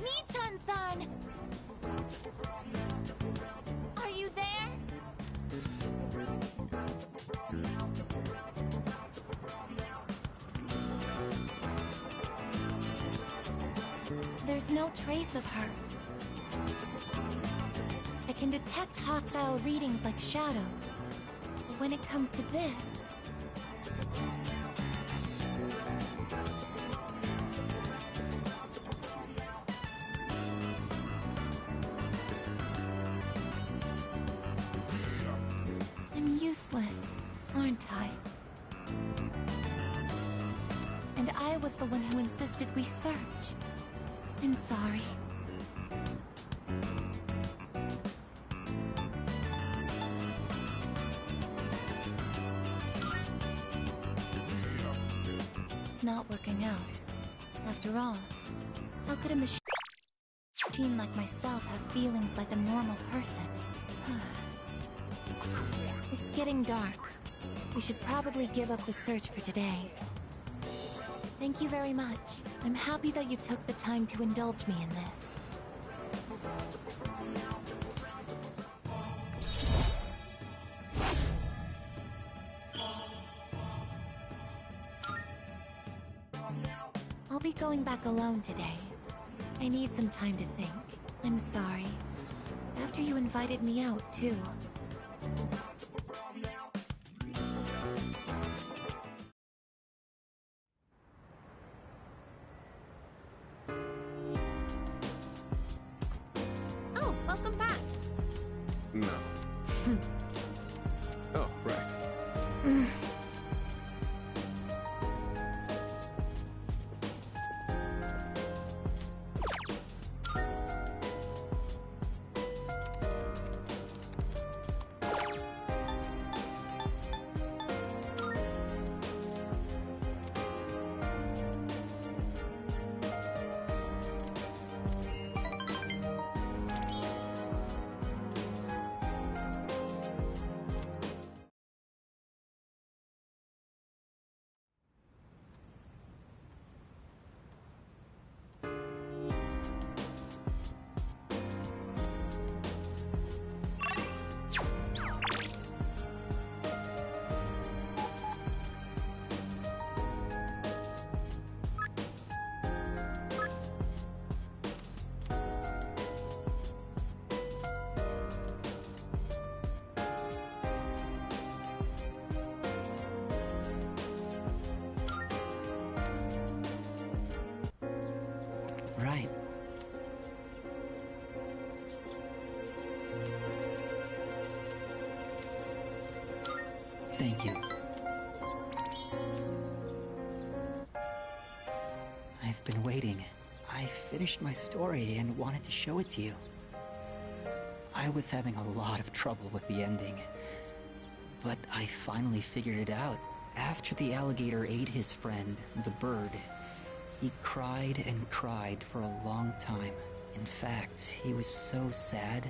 Michan-san! Are you there? There's no trace of her. I can detect hostile readings like shadows. But when it comes to this... I'm useless, aren't I? And I was the one who insisted we search. I'm sorry. It's not working out. After all, how could a machine like myself have feelings like a normal person? It's getting dark. We should probably give up the search for today. Thank you very much. I'm happy that you took the time to indulge me in this. I'll be going back alone today. I need some time to think. I'm sorry. After you invited me out, too. Oh, welcome back. No. Oh, right. Thank you. I've been waiting. I finished my story and wanted to show it to you. I was having a lot of trouble with the ending, but I finally figured it out. After the alligator ate his friend, the bird, he cried and cried for a long time. In fact, he was so sad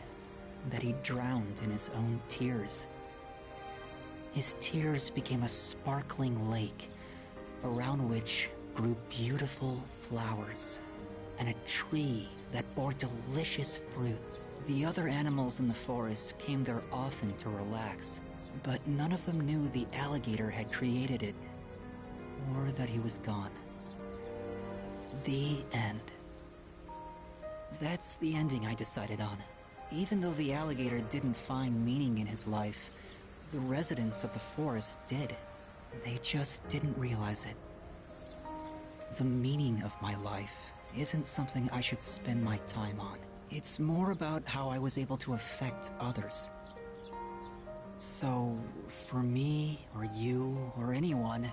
that he drowned in his own tears. His tears became a sparkling lake, around which grew beautiful flowers, and a tree that bore delicious fruit. The other animals in the forest came there often to relax, but none of them knew the alligator had created it, or that he was gone. The end. That's the ending I decided on. Even though the alligator didn't find meaning in his life, the residents of the forest did. They just didn't realize it. The meaning of my life isn't something I should spend my time on. It's more about how I was able to affect others. So, for me, or you, or anyone,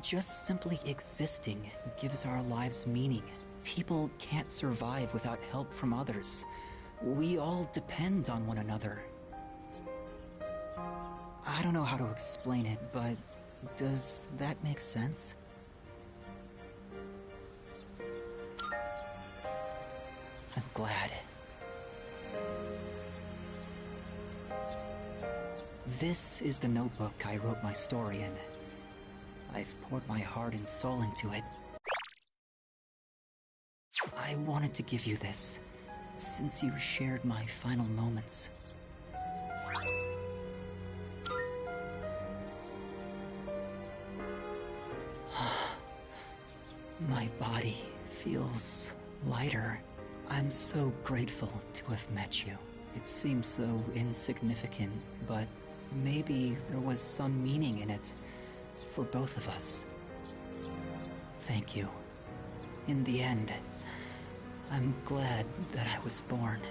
just simply existing gives our lives meaning. People can't survive without help from others. We all depend on one another. I don't know how to explain it, but does that make sense? I'm glad. This is the notebook I wrote my story in. I've poured my heart and soul into it. I wanted to give you this, since you shared my final moments. My body feels lighter. I'm so grateful to have met you. It seems so insignificant, but maybe there was some meaning in it for both of us. Thank you. In the end, I'm glad that I was born.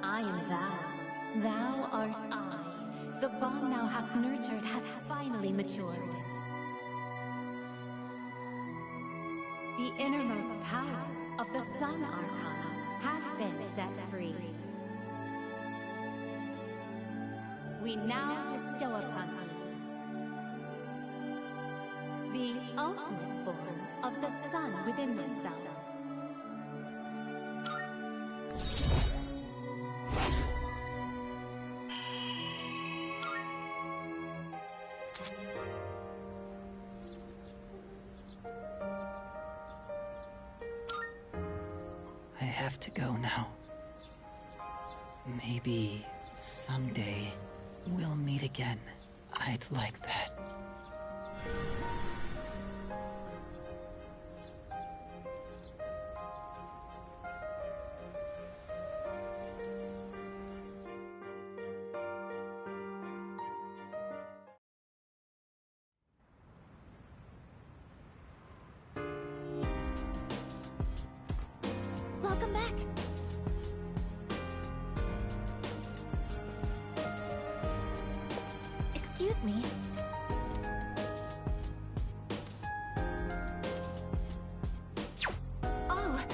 I am thou. Thou art I. The bond thou hast nurtured hath finally matured. The innermost power of the Sun Arcana hath been set free. We now bestow upon thee the ultimate form of the sun within thyself. I have to go now. Maybe someday we'll meet again. I'd like that. Welcome back. Excuse me. Oh.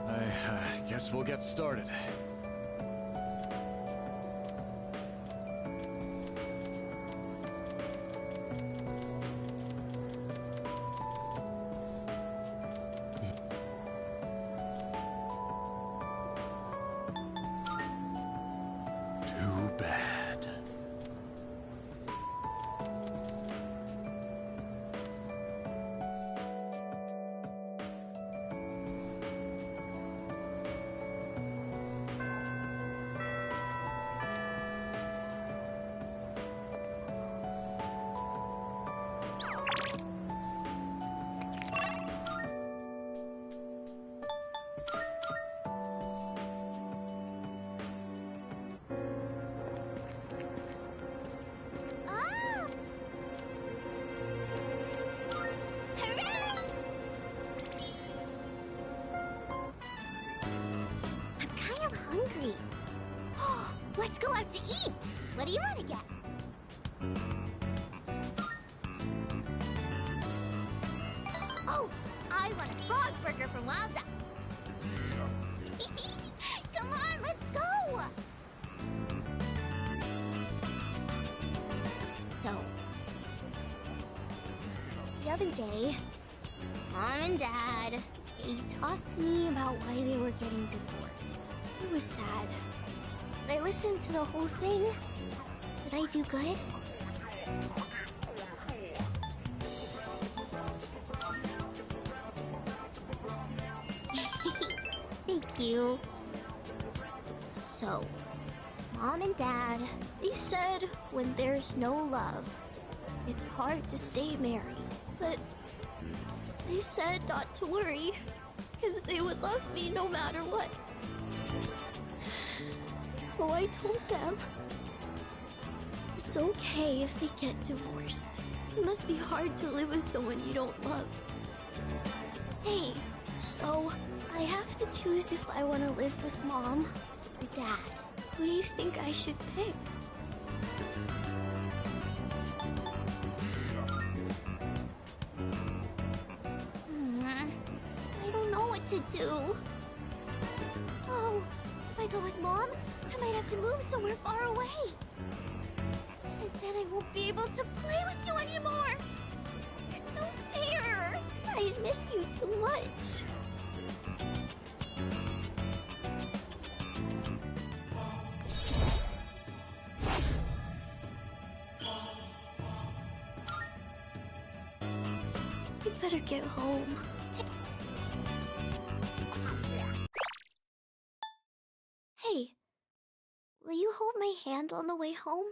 I guess we'll get started. Let's go out to eat! What do you want to get? Oh, I want a frog burger from Wild Duck. Come on, let's go! So, the other day, Mom and Dad, they talked to me about why they were getting divorced. It was sad. But I listened to the whole thing. Did I do good? Thank you. So, Mom and Dad, they said when there's no love, it's hard to stay married. But they said not to worry, because they would love me no matter what. So I told them, it's okay if they get divorced. It must be hard to live with someone you don't love. Hey, so I have to choose if I want to live with Mom or Dad. Who do you think I should pick? I don't know what to do. Oh, if I go with Mom, I might have to move somewhere far away. And then I won't be able to play with you anymore. It's no fair. I miss you too much. We better get home. Hey, will you hold my hand on the way home?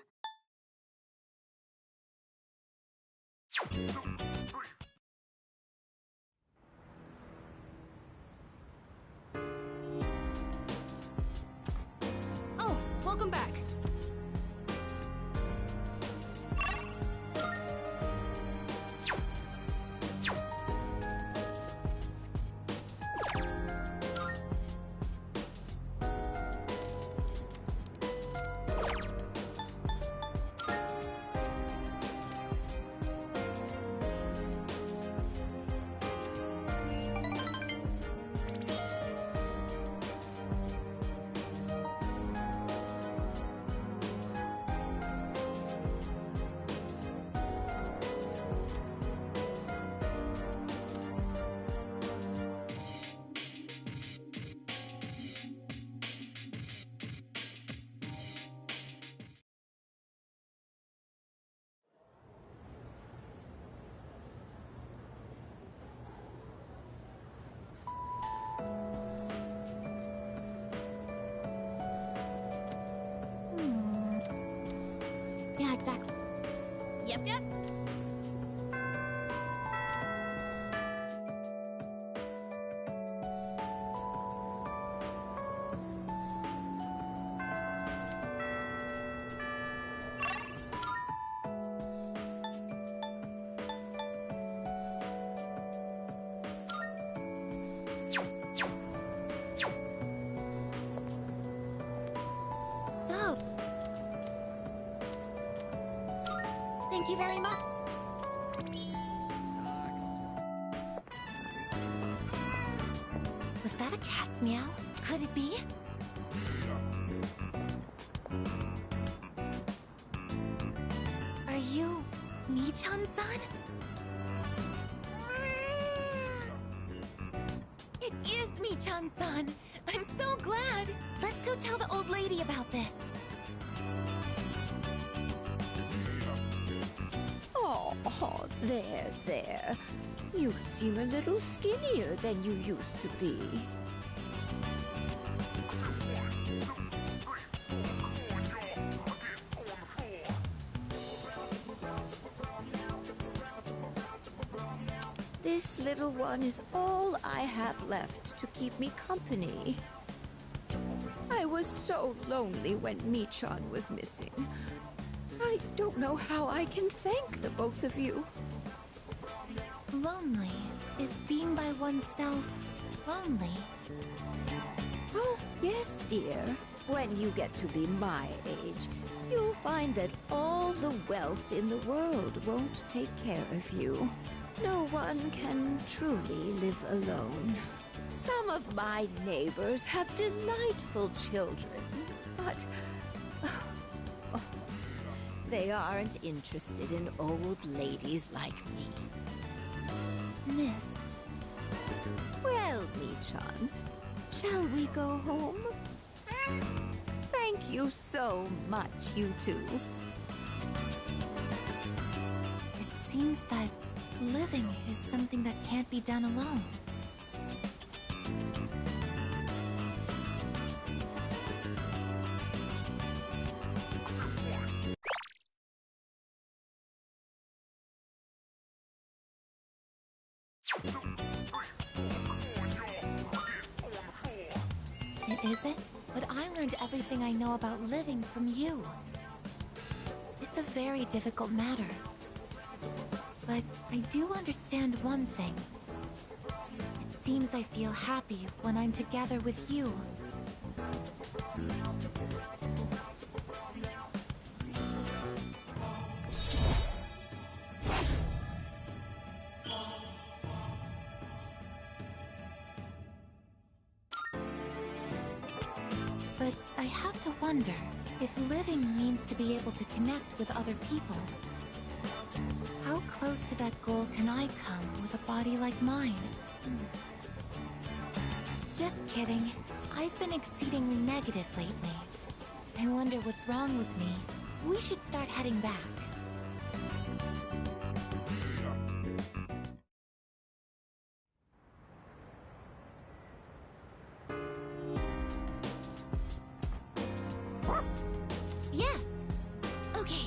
Oh, welcome back. Yeah, exactly. Yep. So, thank you very much. Was that a cat's meow? Could it be? Are you Mi-chan-san? It is Mi-chan-san! I'm so glad! Let's go tell the old lady about this. Oh, there. You seem a little skinnier than you used to be. This little one is all I have left to keep me company. I was so lonely when Mi-chan was missing. I don't know how I can thank the both of you. Lonely? Is being by oneself lonely? Oh, yes, dear. When you get to be my age, you'll find that all the wealth in the world won't take care of you. No one can truly live alone. Some of my neighbors have delightful children, but they aren't interested in old ladies like me. Miss. Well, Mi-chan, shall we go home? Thank you so much, you two. It seems that living is something that can't be done alone. It isn't, but I learned everything I know about living from you. It's a very difficult matter. But I do understand one thing. It seems I feel happy when I'm together with you. But I have to wonder if living means to be able to connect with other people. How close to that goal can I come with a body like mine? Just kidding. I've been exceedingly negative lately. I wonder what's wrong with me. We should start heading back. Yes! Okay.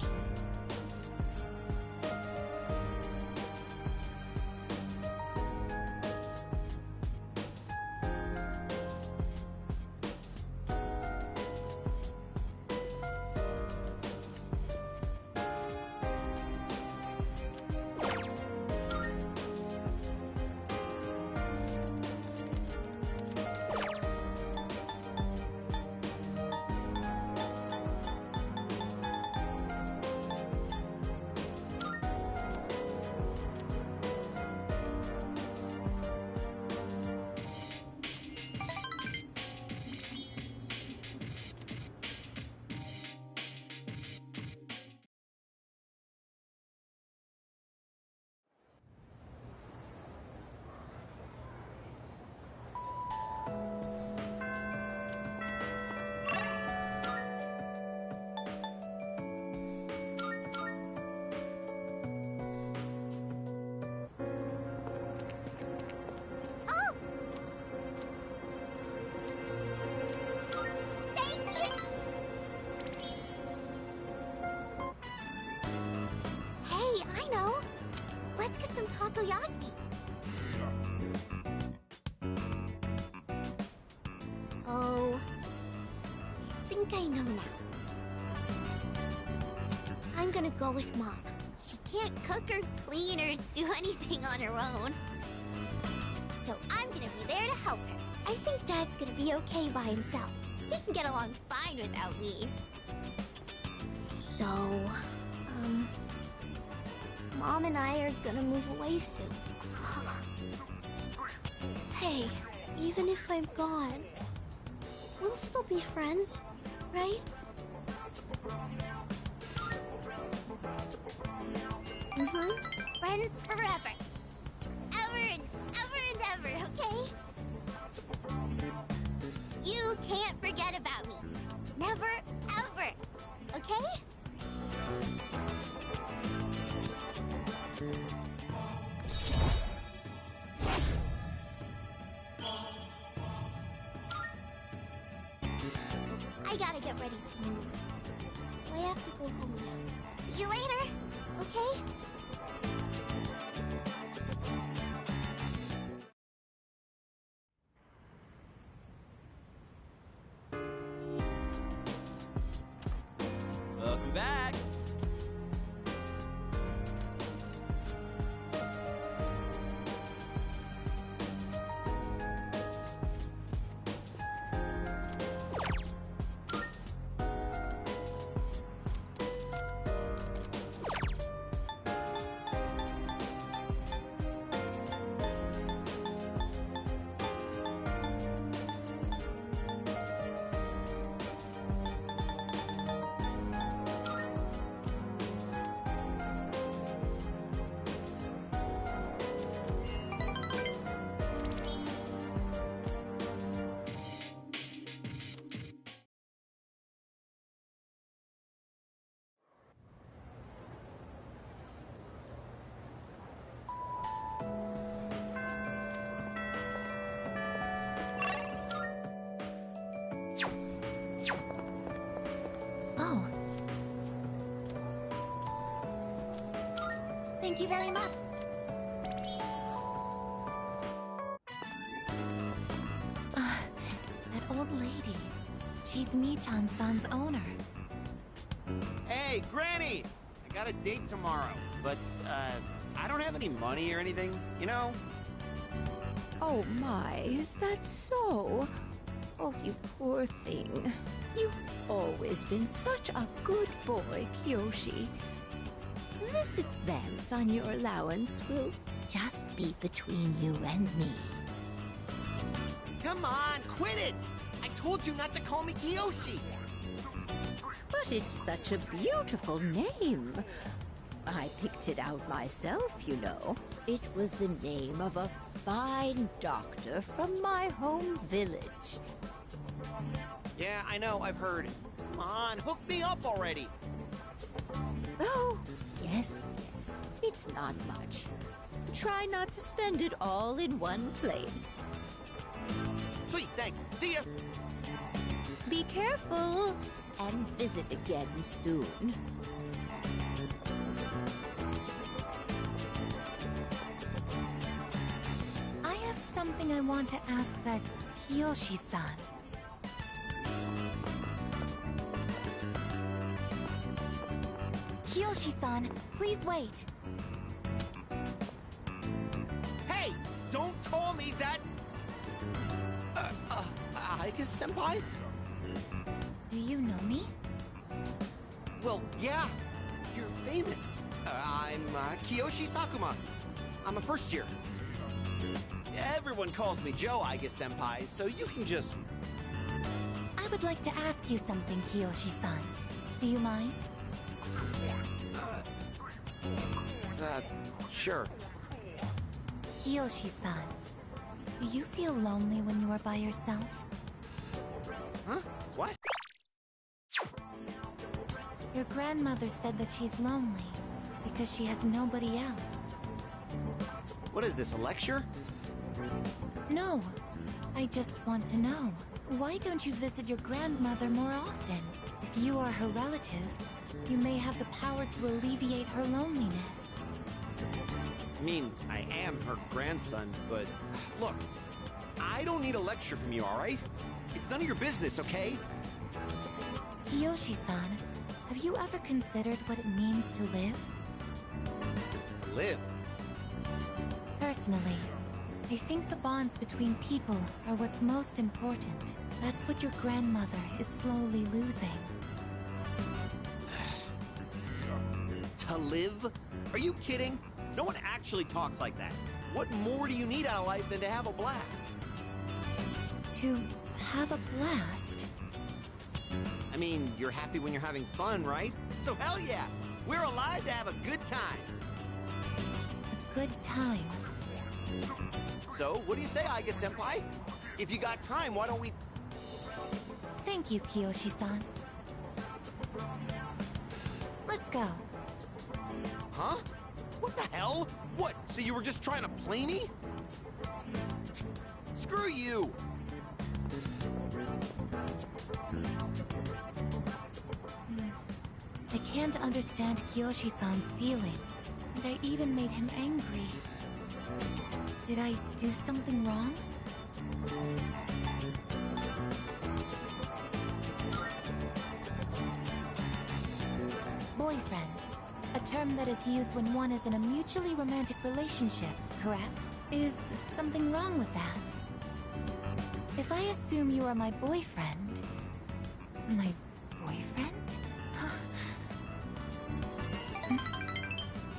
Hey, I know! Let's get some takoyaki! Oh... I think I know now. I'm gonna go with Mom. She can't cook or clean or do anything on her own. So I'm gonna be there to help her. I think Dad's gonna be okay by himself. He can get along fine without me. So... Mom and I are gonna move away soon. Hey, even if I'm gone, we'll still be friends, right? Friends forever. Ever and ever and ever, okay? You can't forget about me. Never, ever. Okay? I gotta get ready to move. So I have to go home now. See you later, okay? Welcome back! Thank you very much. That old lady. She's Michan-san's owner. Hey, Granny! I got a date tomorrow, but, I don't have any money or anything, you know? Oh my, is that so? Oh, you poor thing. You've always been such a good boy, Kyoshi. This advance on your allowance will just be between you and me. Come on, quit it! I told you not to call me Kiyoshi! But it's such a beautiful name. I picked it out myself, you know. It was the name of a fine doctor from my home village. Yeah, I know, I've heard. Come on, hook me up already! Oh, yes, yes. It's not much. Try not to spend it all in one place. Sweet, thanks. See ya! Be careful, and visit again soon. I have something I want to ask that Kiyoshi-san. Kiyoshi-san, please wait. Hey! Don't call me that! Aika-senpai? Do you know me? Well, yeah. You're famous. I'm Kiyoshi Sakuma. I'm a first year. Everyone calls me Joe, Aika-senpai, so you can just... I would like to ask you something, Kiyoshi-san. Do you mind? Sure. Kiyoshi-san, do you feel lonely when you are by yourself? Huh? What? Your grandmother said that she's lonely because she has nobody else. What is this, a lecture? No, I just want to know. Why don't you visit your grandmother more often? If you are her relative, you may have the power to alleviate her loneliness. I mean, I am her grandson, but... Look, I don't need a lecture from you, alright? It's none of your business, okay? Kiyoshi-san, have you ever considered what it means to live? Live? Personally, I think the bonds between people are what's most important. That's what your grandmother is slowly losing. To live? Are you kidding? No one actually talks like that. What more do you need out of life than to have a blast? To have a blast? I mean, you're happy when you're having fun, right? So hell yeah! We're alive to have a good time! A good time? So, what do you say, Aika-senpai? If you got time, why don't we... Thank you, Kiyoshi-san. Let's go. Huh? What the hell? What, so you were just trying to play me? Screw you! I can't understand Kiyoshi-san's feelings, and I even made him angry. Did I do something wrong? Boyfriend. A term that is used when one is in a mutually romantic relationship, correct? Is something wrong with that? If I assume you are my boyfriend... My boyfriend?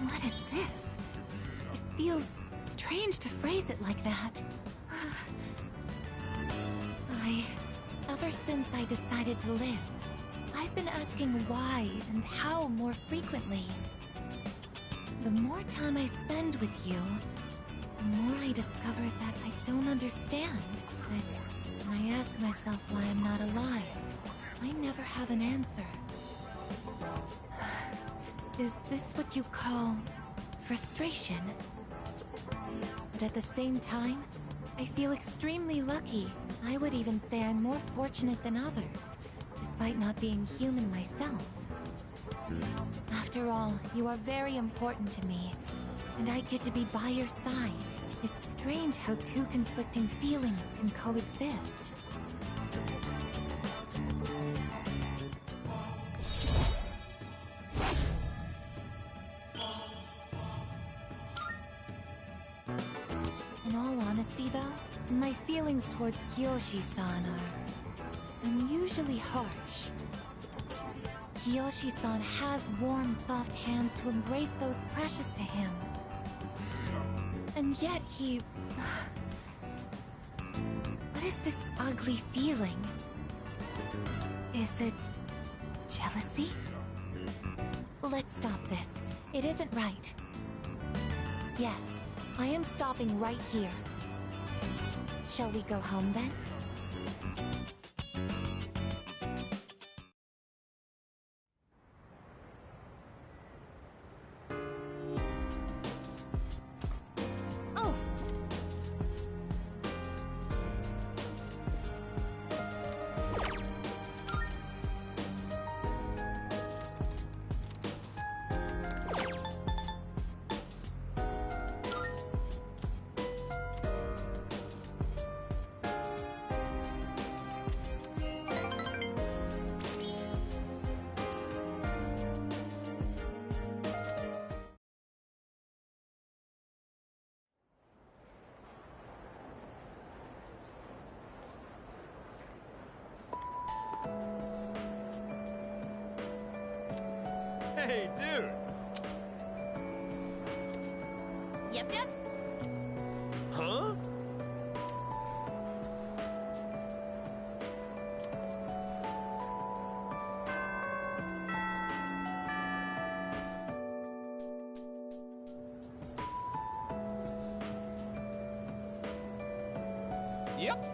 What is this? It feels strange to phrase it like that. Ever since I decided to live, I've been asking why and how more frequently. The more time I spend with you, the more I discover that I don't understand. That when I ask myself why I'm not alive, I never have an answer. Is this what you call frustration? But at the same time, I feel extremely lucky. I would even say I'm more fortunate than others, despite not being human myself. After all, you are very important to me, and I get to be by your side. It's strange how two conflicting feelings can coexist. In all honesty, though, my feelings towards Kiyoshi-san are unusually harsh. Kiyoshi-san has warm, soft hands to embrace those precious to him. And yet he... What is this ugly feeling? Is it... jealousy? Let's stop this. It isn't right. Yes, I am stopping right here. Shall we go home then? Oh! Hey, dude! Yep, yep. Huh? Yep.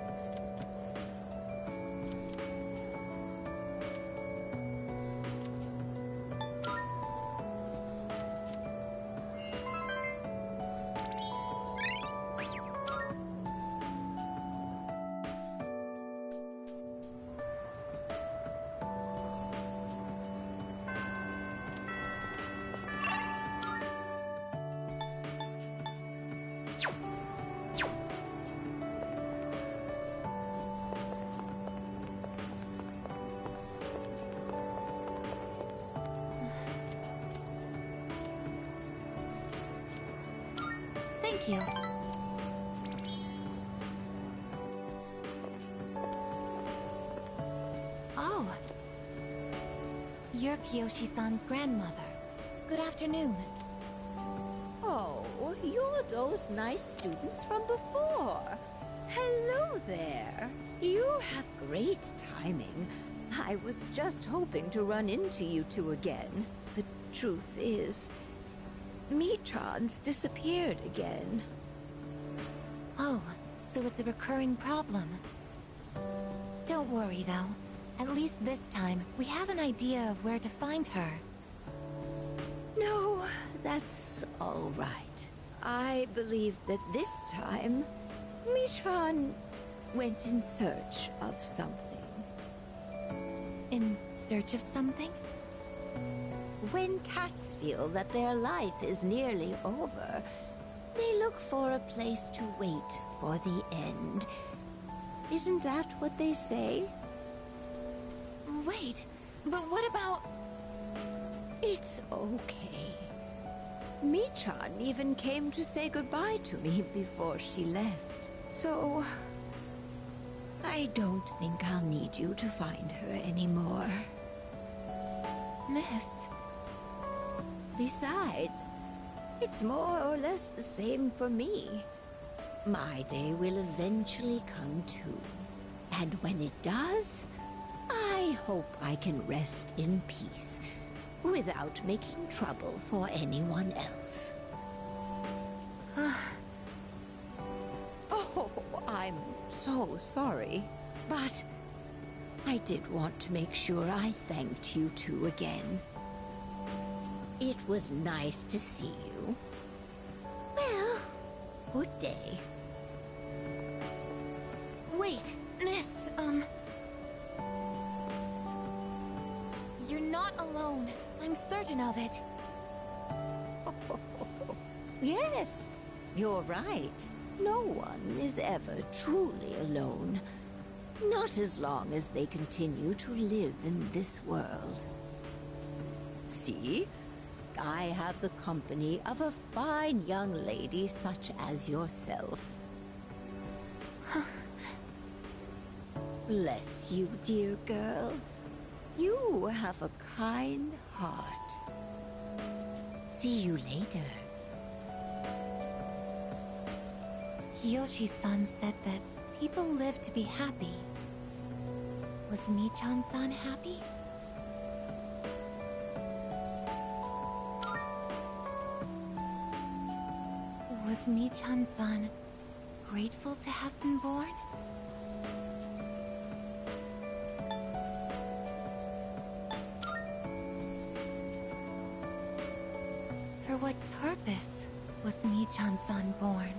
Thank you. Oh. You're Kiyoshi-san's grandmother. Good afternoon. Oh, you're those nice students from before. Hello there. You have great timing. I was just hoping to run into you two again. The truth is, Mitron's disappeared again. Oh, so it's a recurring problem. Don't worry, though. At least this time, we have an idea of where to find her. No, that's all right. I believe that this time, Mitron went in search of something. In search of something? When cats feel that their life is nearly over, they look for a place to wait for the end. Isn't that what they say? Wait, but what about... It's okay. Michan even came to say goodbye to me before she left. So... I don't think I'll need you to find her anymore. Miss... Besides, it's more or less the same for me. My day will eventually come too. And when it does, I hope I can rest in peace, without making trouble for anyone else. Oh, I'm so sorry. But I did want to make sure I thanked you two again. It was nice to see you. Well, good day. Wait, Miss, You're not alone. I'm certain of it. Yes, you're right. No one is ever truly alone. Not as long as they continue to live in this world. See? I have the company of a fine young lady such as yourself. Bless you, dear girl. You have a kind heart. See you later. Kiyoshi-san said that people live to be happy. Was Michan-san happy? Was Michan-san grateful to have been born? For what purpose was Michan-san born?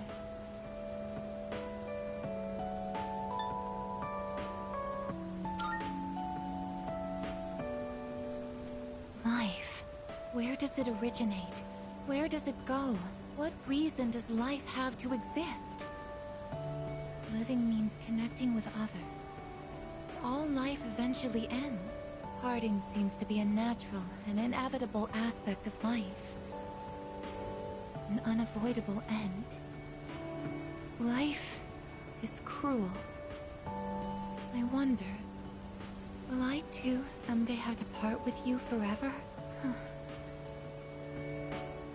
Life. Where does it originate? Where does it go? What reason does life have to exist? Living means connecting with others. All life eventually ends. Parting seems to be a natural and inevitable aspect of life. An unavoidable end. Life is cruel. I wonder, will I too someday have to part with you forever?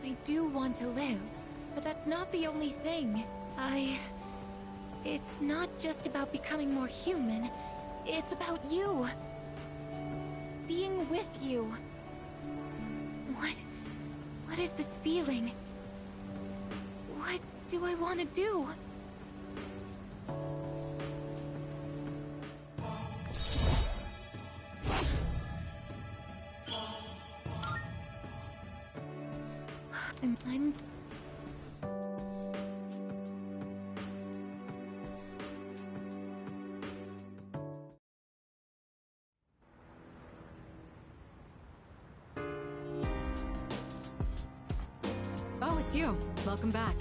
I do want to live, but that's not the only thing. It's not just about becoming more human. It's about you. Being with you. What is this feeling? What do I want to do? I'm... Oh, it's you. Welcome back.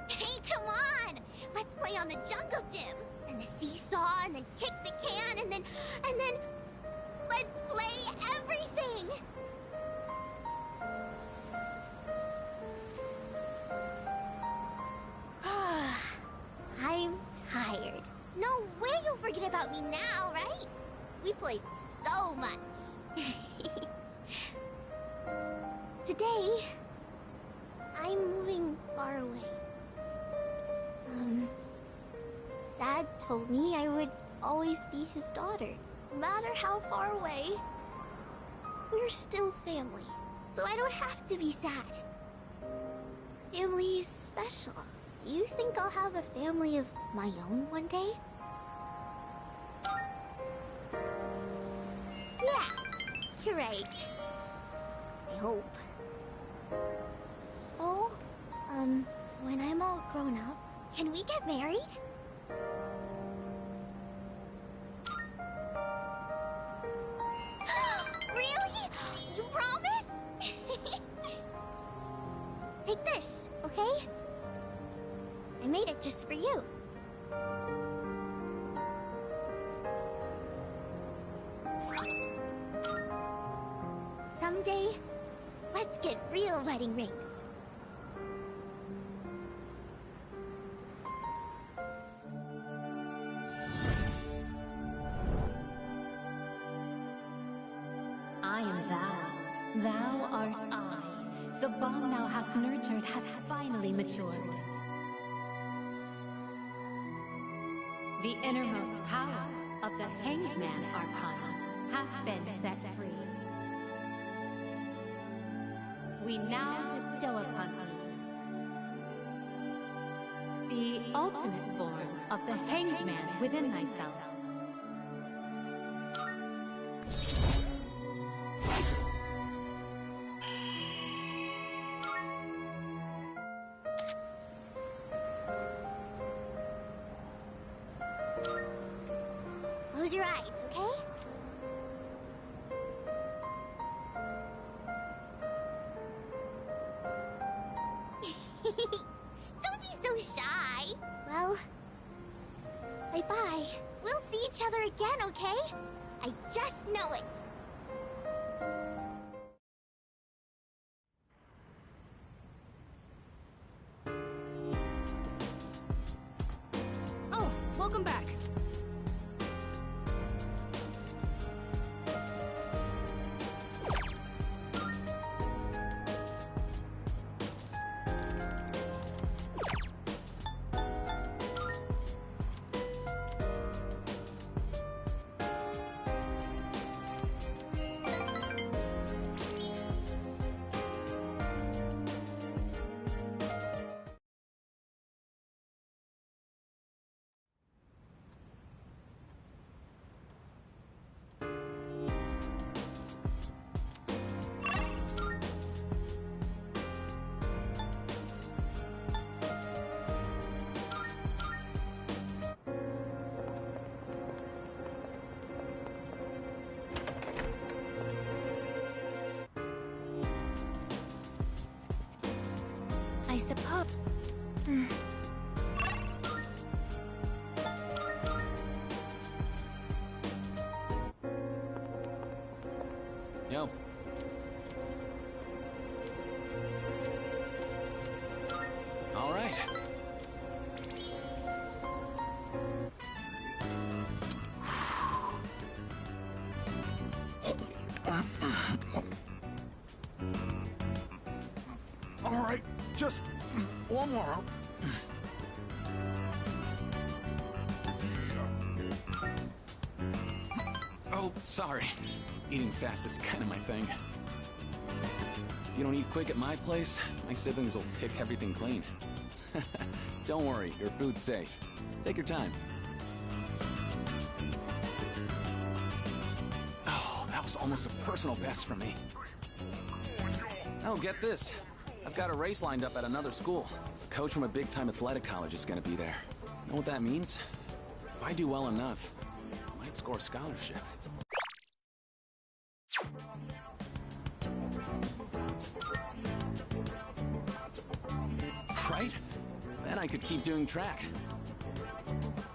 Hey, come on! Let's play on the jungle gym! And the seesaw, and then kick the can, and then... Let's play everything! I'm tired. No way you'll forget about me now, right? We played so much. Today, I'm moving far away. Dad told me I would always be his daughter, no matter how far away. We're still family, so I don't have to be sad. Family is special. Do you think I'll have a family of my own one day? Yeah, you're right. I hope. So, when I'm all grown up, can we get married? you. Someday, let's get real wedding rings. I am thou. Thou art I. The bond thou hast nurtured hath finally matured. The innermost power of the Hanged Man Arcana hath been set free. We now bestow upon thee the ultimate form of the Hanged Man within thyself. Close your eyes, okay? Don't be so shy. Well, bye-bye. We'll see each other again, okay? I just know it. Oh, welcome back. I suppose... Yo. All right. All right, just one more. Oh, sorry. Eating fast is kind of my thing. If you don't eat quick at my place, my siblings will pick everything clean. Don't worry, your food's safe. Take your time. Oh, that was almost a personal best for me. Oh, get this. I've got a race lined up at another school. A coach from a big-time athletic college is gonna be there. Know what that means? If I do well enough, I might score a scholarship. Right? Then I could keep doing track.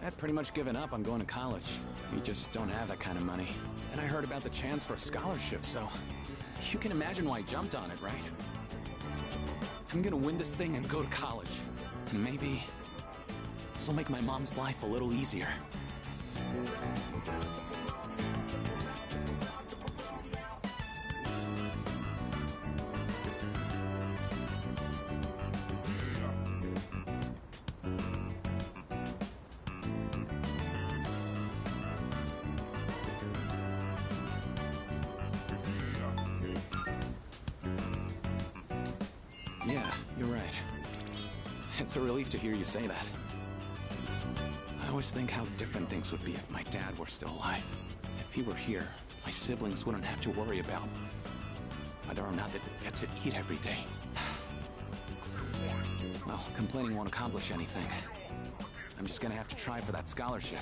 I'd pretty much given up on going to college. We just don't have that kind of money. And I heard about the chance for a scholarship, so you can imagine why I jumped on it, right? I'm gonna win this thing and go to college. And maybe this will make my mom's life a little easier. Yeah, you're right. It's a relief to hear you say that. I always think how different things would be if my dad were still alive. If he were here, my siblings wouldn't have to worry about whether or not they'd get to eat every day. Well, complaining won't accomplish anything. I'm just gonna have to try for that scholarship.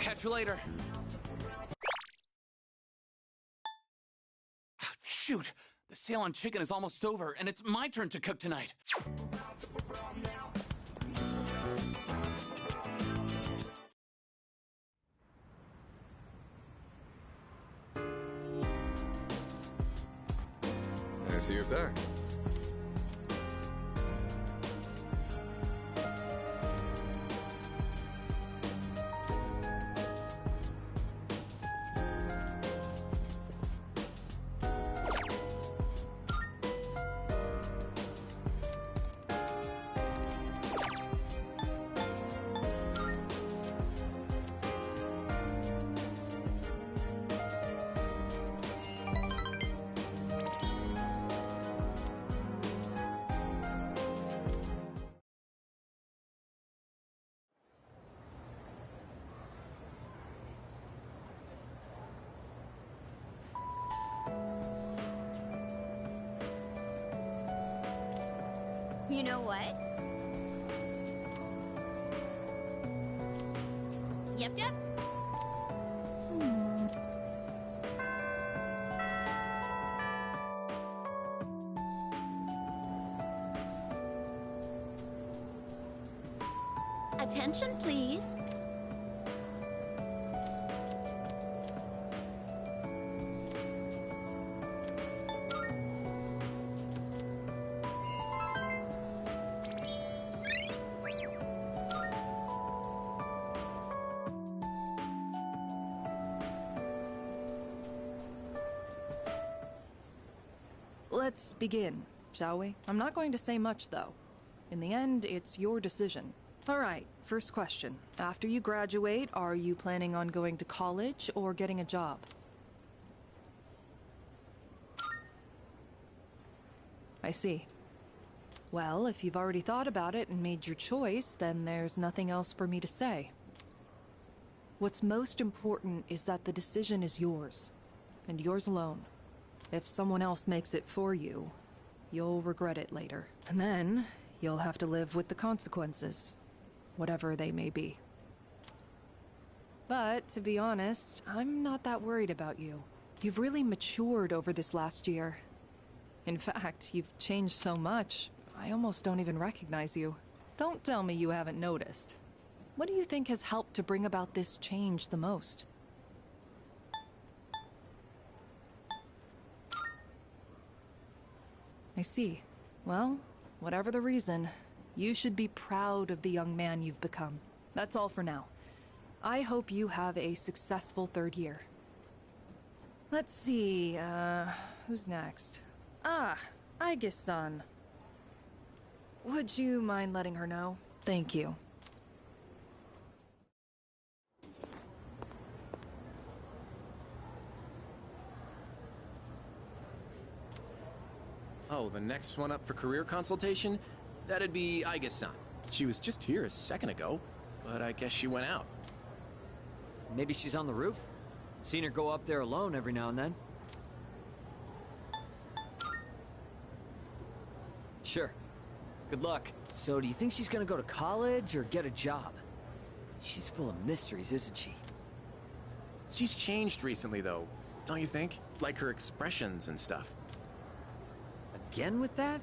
Catch you later. Shoot! The sale on chicken is almost over, and it's my turn to cook tonight. I see you're back. You know what? Yep. Attention, please. Let's begin, shall we? I'm not going to say much, though. In the end, it's your decision. All right, first question. After you graduate, are you planning on going to college or getting a job? I see. Well, if you've already thought about it and made your choice, then there's nothing else for me to say. What's most important is that the decision is yours, and yours alone. If someone else makes it for you, you'll regret it later. And then, you'll have to live with the consequences, whatever they may be. But, to be honest, I'm not that worried about you. You've really matured over this last year. In fact, you've changed so much, I almost don't even recognize you. Don't tell me you haven't noticed. What do you think has helped to bring about this change the most? I see. Well, whatever the reason, you should be proud of the young man you've become. That's all for now. I hope you have a successful third year. Let's see, who's next? Ah, Aigis-san. Would you mind letting her know? Thank you. Oh, the next one up for career consultation? That'd be Aigis-san. She was just here a second ago, but I guess she went out. Maybe she's on the roof? Seen her go up there alone every now and then. Sure. Good luck. So, do you think she's gonna go to college or get a job? She's full of mysteries, isn't she? She's changed recently, though, don't you think? Like her expressions and stuff. Again with that?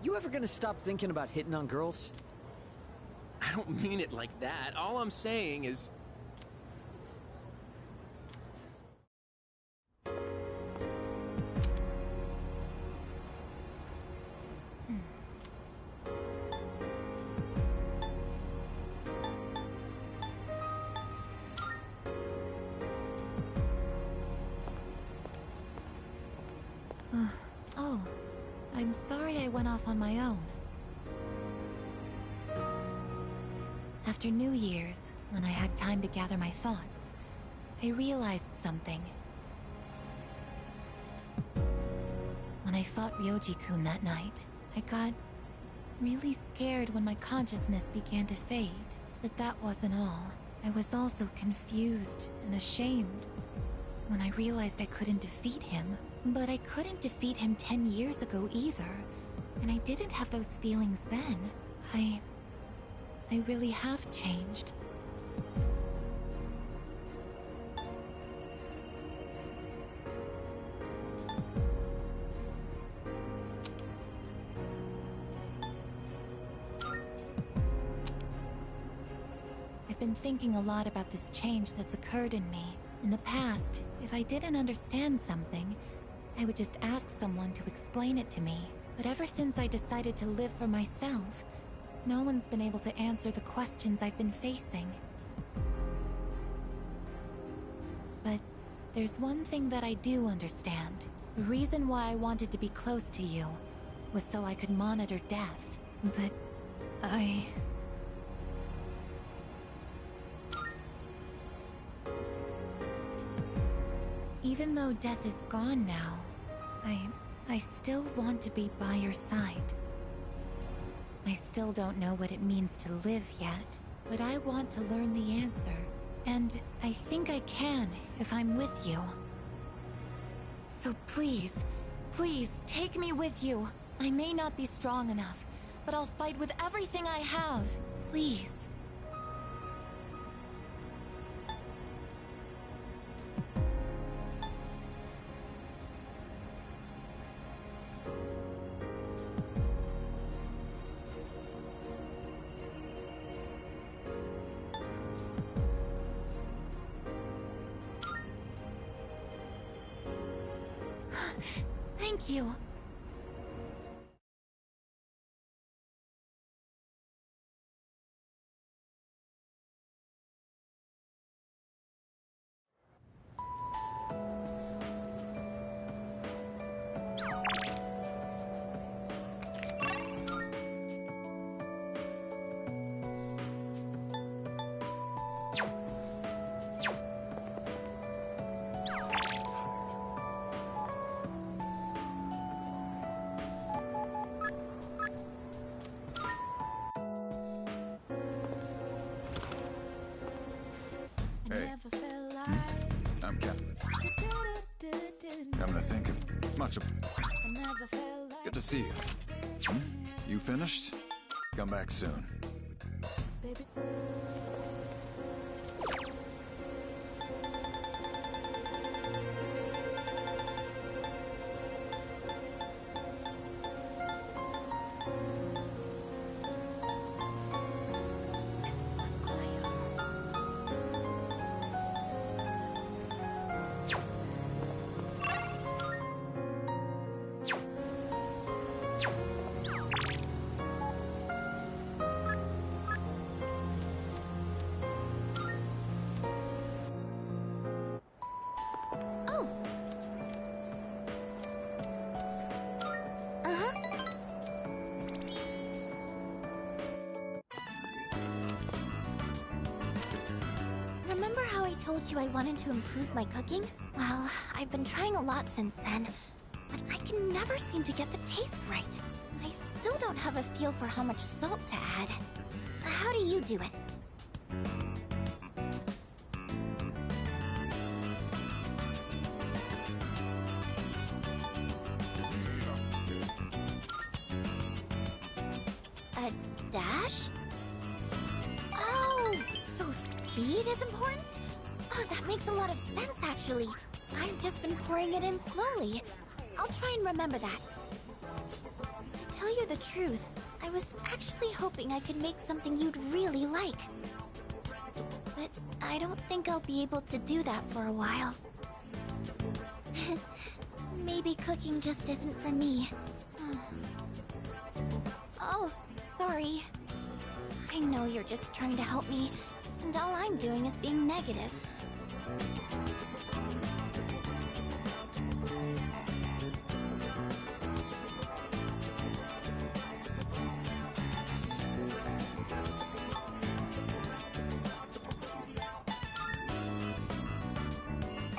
You ever gonna stop thinking about hitting on girls? I don't mean it like that. All I'm saying is... Oh, I'm sorry I went off on my own. After New Year's, when I had time to gather my thoughts, I realized something. When I fought Ryoji-kun that night, I got really scared when my consciousness began to fade. But that wasn't all. I was also confused and ashamed when I realized I couldn't defeat him. But I couldn't defeat him 10 years ago either, and I didn't have those feelings then. I really have changed. I've been thinking a lot about this change that's occurred in me. In the past, if I didn't understand something, I would just ask someone to explain it to me. But ever since I decided to live for myself, no one's been able to answer the questions I've been facing. But there's one thing that I do understand. The reason why I wanted to be close to you was so I could monitor death. But even though death is gone now, I still want to be by your side. I still don't know what it means to live yet, but I want to learn the answer. And I think I can if I'm with you. So please, please take me with you. I may not be strong enough, but I'll fight with everything I have. Please. Thank you. Hey. I'm Captain. Come to think of much of... Good to see you. You finished? Come back soon. Remember how I told you I wanted to improve my cooking? Well, I've been trying a lot since then, but I can never seem to get the taste right. I still don't have a feel for how much salt to add. How do you do it? A dash? Oh, so speed is important? Oh, that makes a lot of sense, actually. I've just been pouring it in slowly. I'll try and remember that. To tell you the truth, I was actually hoping I could make something you'd really like. But I don't think I'll be able to do that for a while. Maybe cooking just isn't for me. Oh, sorry. I know you're just trying to help me, and all I'm doing is being negative.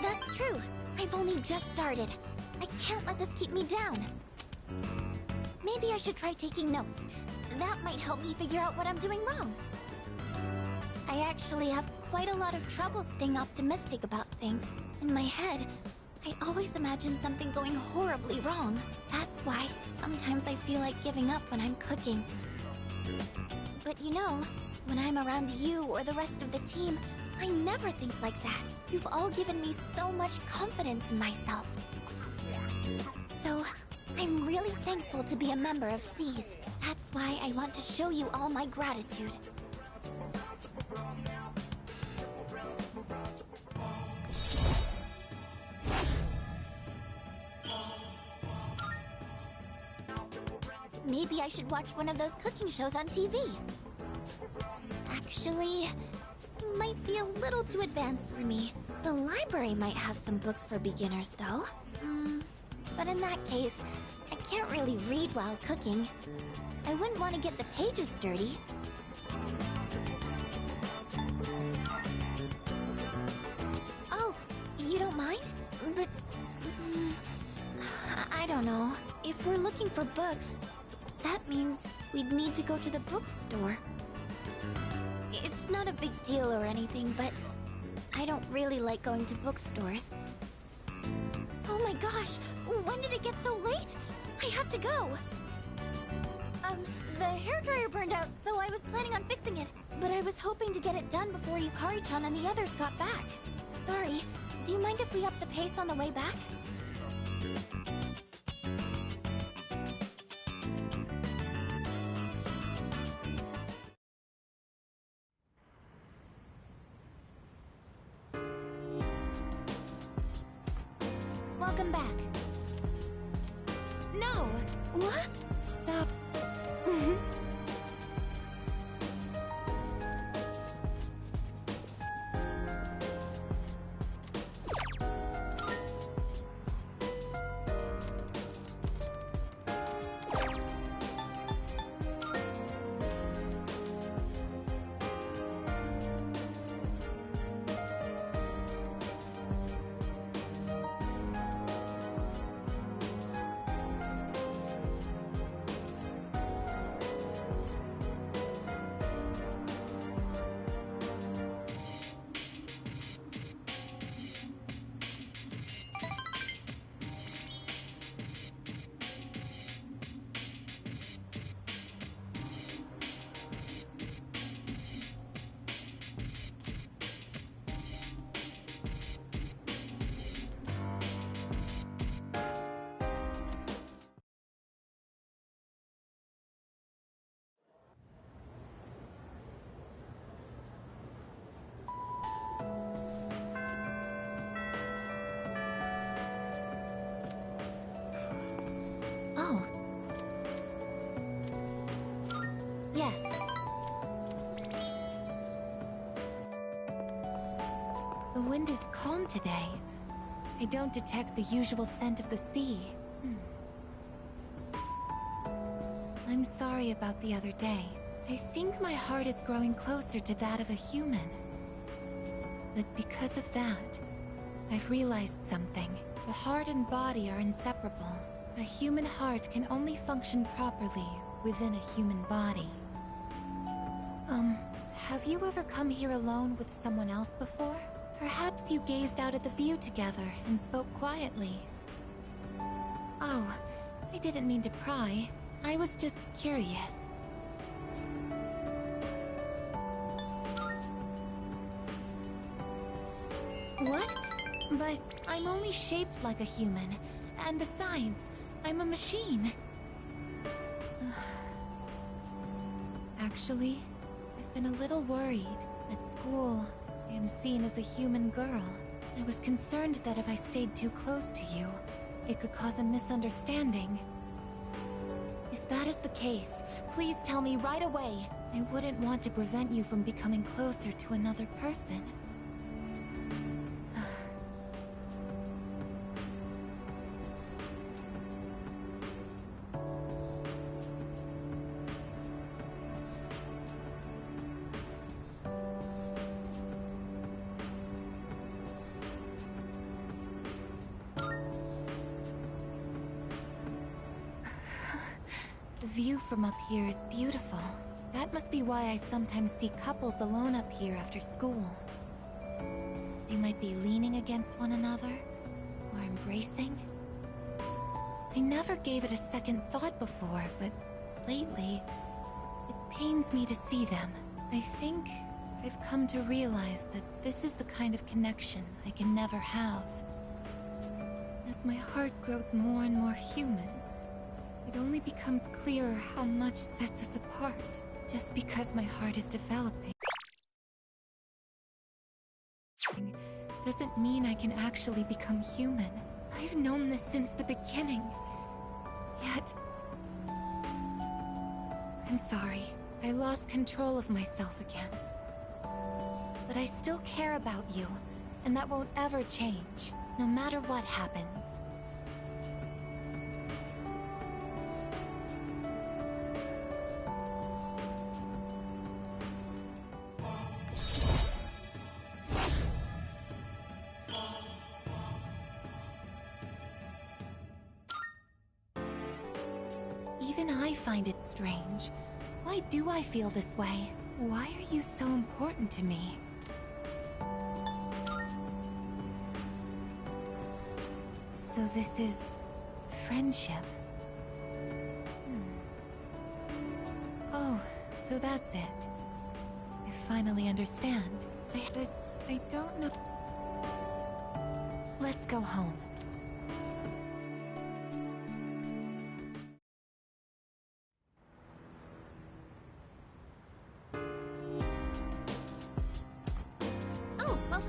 That's true. I've only just started. I can't let this keep me down. Maybe I should try taking notes. That might help me figure out what I'm doing wrong. I actually have quite a lot of trouble staying optimistic about things. In my head, I always imagine something going horribly wrong. That's why sometimes I feel like giving up when I'm cooking. But you know, when I'm around you or the rest of the team, I never think like that. You've all given me so much confidence in myself. So, I'm really thankful to be a member of SEAS. That's why I want to show you all my gratitude. maybe I should watch one of those cooking shows on TV. Actually, might be a little too advanced for me. The library might have some books for beginners, though. But in that case, I can't really read while cooking. I wouldn't want to get the pages dirty. Oh, you don't mind? But... I don't know. If we're looking for books, that means we'd need to go to the bookstore. It's not a big deal or anything, but I don't really like going to bookstores. Oh my gosh! When did it get so late? I have to go! The hairdryer burned out, so I was planning on fixing it. But I was hoping to get it done before Yukari-chan and the others got back. Sorry, do you mind if we up the pace on the way back? Welcome back. No! What? Stop. Oh. Yes. The wind is calm today. I don't detect the usual scent of the sea. I'm sorry about the other day. I think my heart is growing closer to that of a human. But because of that, I've realized something. The heart and body are inseparable. A human heart can only function properly within a human body. Have you ever come here alone with someone else before? Perhaps you gazed out at the view together and spoke quietly. Oh, I didn't mean to pry. I was just curious. What? But I'm only shaped like a human. And besides, I'm a machine. Actually, I've been a little worried. At school, I am seen as a human girl. I was concerned that if I stayed too close to you, it could cause a misunderstanding. If that is the case, please tell me right away. I wouldn't want to prevent you from becoming closer to another person. The view from up here is beautiful. That must be why I sometimes see couples alone up here after school. They might be leaning against one another, or embracing. I never gave it a second thought before, but lately, it pains me to see them. I think I've come to realize that this is the kind of connection I can never have. As my heart grows more and more human, it only becomes clearer how much sets us apart. Just because my heart is developing doesn't mean I can actually become human. I've known this since the beginning. Yet, I'm sorry. I lost control of myself again. But I still care about you, and that won't ever change, no matter what happens. Even I find it strange. Why do I feel this way? Why are you so important to me? So this is friendship. Oh, so that's it. I finally understand. I don't know. Let's go home. Oh, well.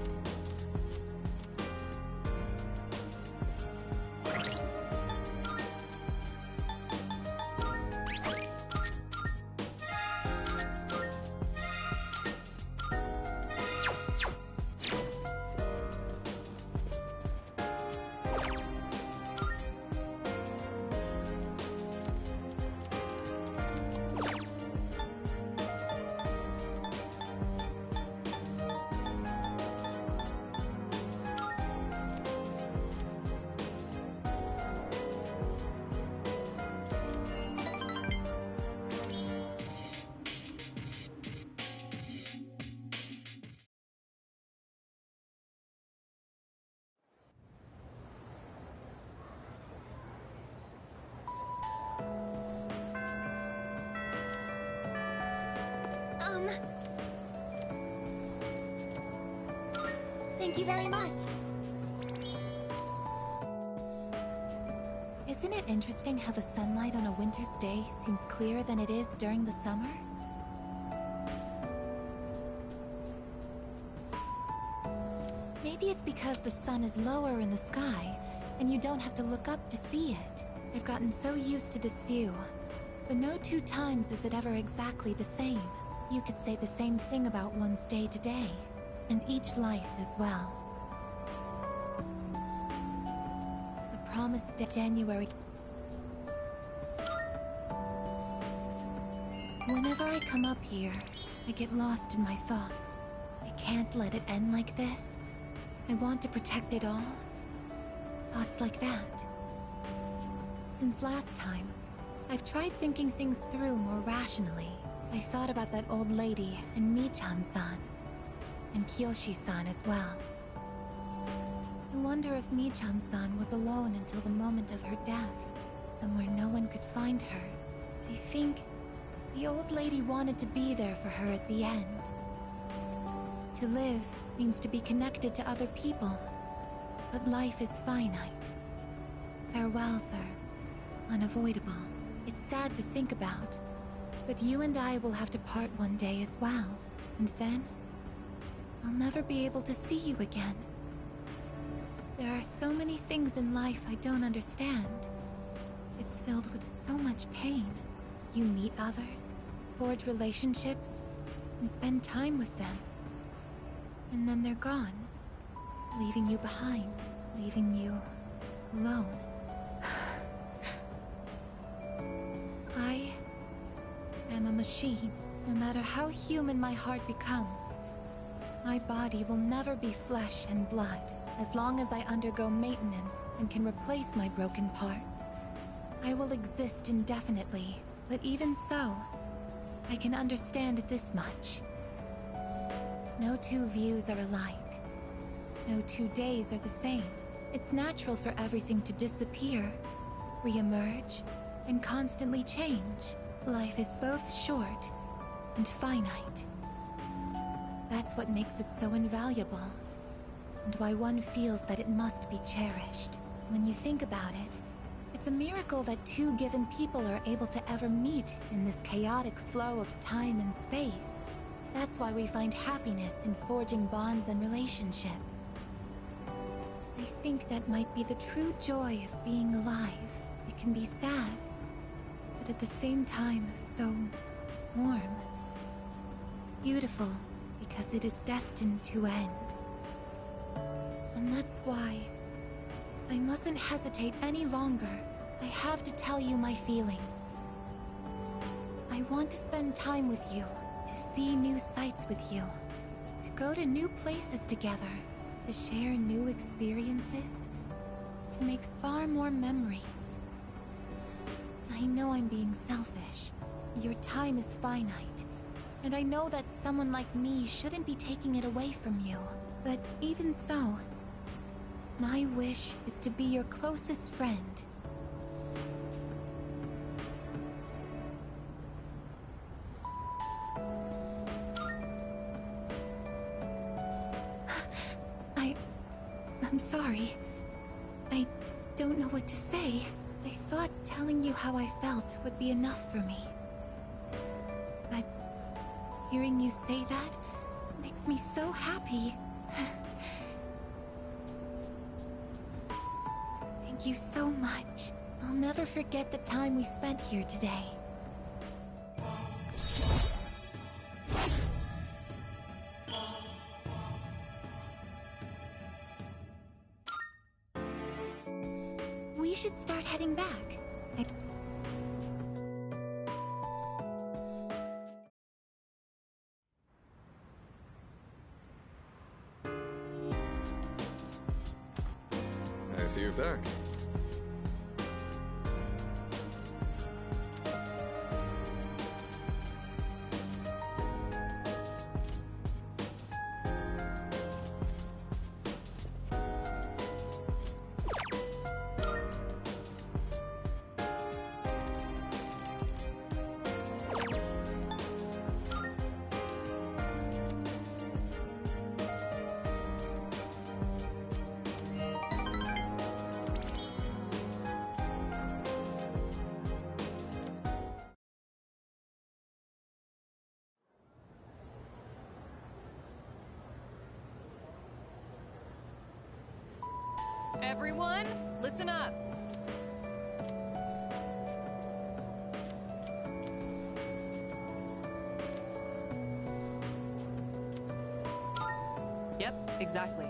Thank you very much. Isn't it interesting how the sunlight on a winter's day seems clearer than it is during the summer? Maybe it's because the sun is lower in the sky, and you don't have to look up to see it. I've gotten so used to this view, but no two times is it ever exactly the same. You could say the same thing about one's day to day, and each life as well. The promised January. Whenever I come up here, I get lost in my thoughts. I can't let it end like this. I want to protect it all. Thoughts like that. Since last time, I've tried thinking things through more rationally. I thought about that old lady and Michan-san, and Kyoshi-san as well. I wonder if Michan-san was alone until the moment of her death, somewhere no one could find her. I think the old lady wanted to be there for her at the end. To live means to be connected to other people, but life is finite. Farewells are unavoidable. It's sad to think about, but you and I will have to part one day as well, and then I'll never be able to see you again. There are so many things in life I don't understand. It's filled with so much pain. You meet others, forge relationships, and spend time with them. And then they're gone, leaving you behind, leaving you alone. I am a machine. No matter how human my heart becomes, my body will never be flesh and blood. As long as I undergo maintenance and can replace my broken parts, I will exist indefinitely. But even so, I can understand this much. No two views are alike. No 2 days are the same. It's natural for everything to disappear, re-emerge, and constantly change. Life is both short and finite. That's what makes it so invaluable, and why one feels that it must be cherished. When you think about it, it's a miracle that two given people are able to ever meet in this chaotic flow of time and space. That's why we find happiness in forging bonds and relationships. I think that might be the true joy of being alive. It can be sad, but at the same time, so warm. Beautiful, because it is destined to end. And that's why I mustn't hesitate any longer. I have to tell you my feelings. I want to spend time with you, to see new sights with you, to go to new places together, to share new experiences, to make far more memories. I know I'm being selfish. Your time is finite, and I know that someone like me shouldn't be taking it away from you. But even so, my wish is to be your closest friend. I'm sorry. I don't know what to say. I thought telling you how I felt would be enough for me. But hearing you say that makes me so happy. Thank you so much. I'll never forget the time we spent here today. We should start heading back. I see you're back. Everyone, listen up. Yep, exactly.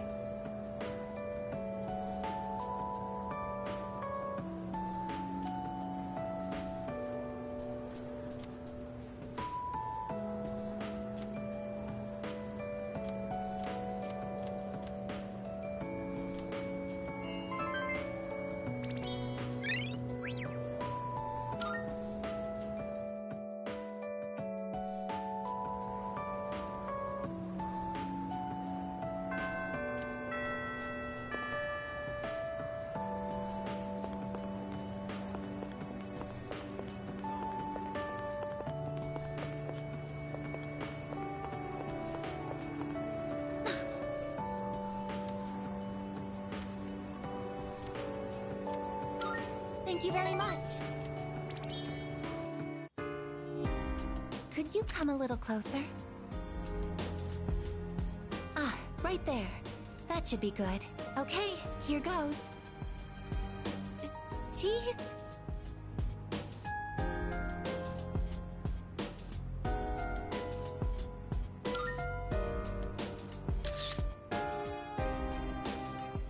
Thank you very much. Could you come a little closer? Ah, right there. That should be good. Okay, here goes. Cheese?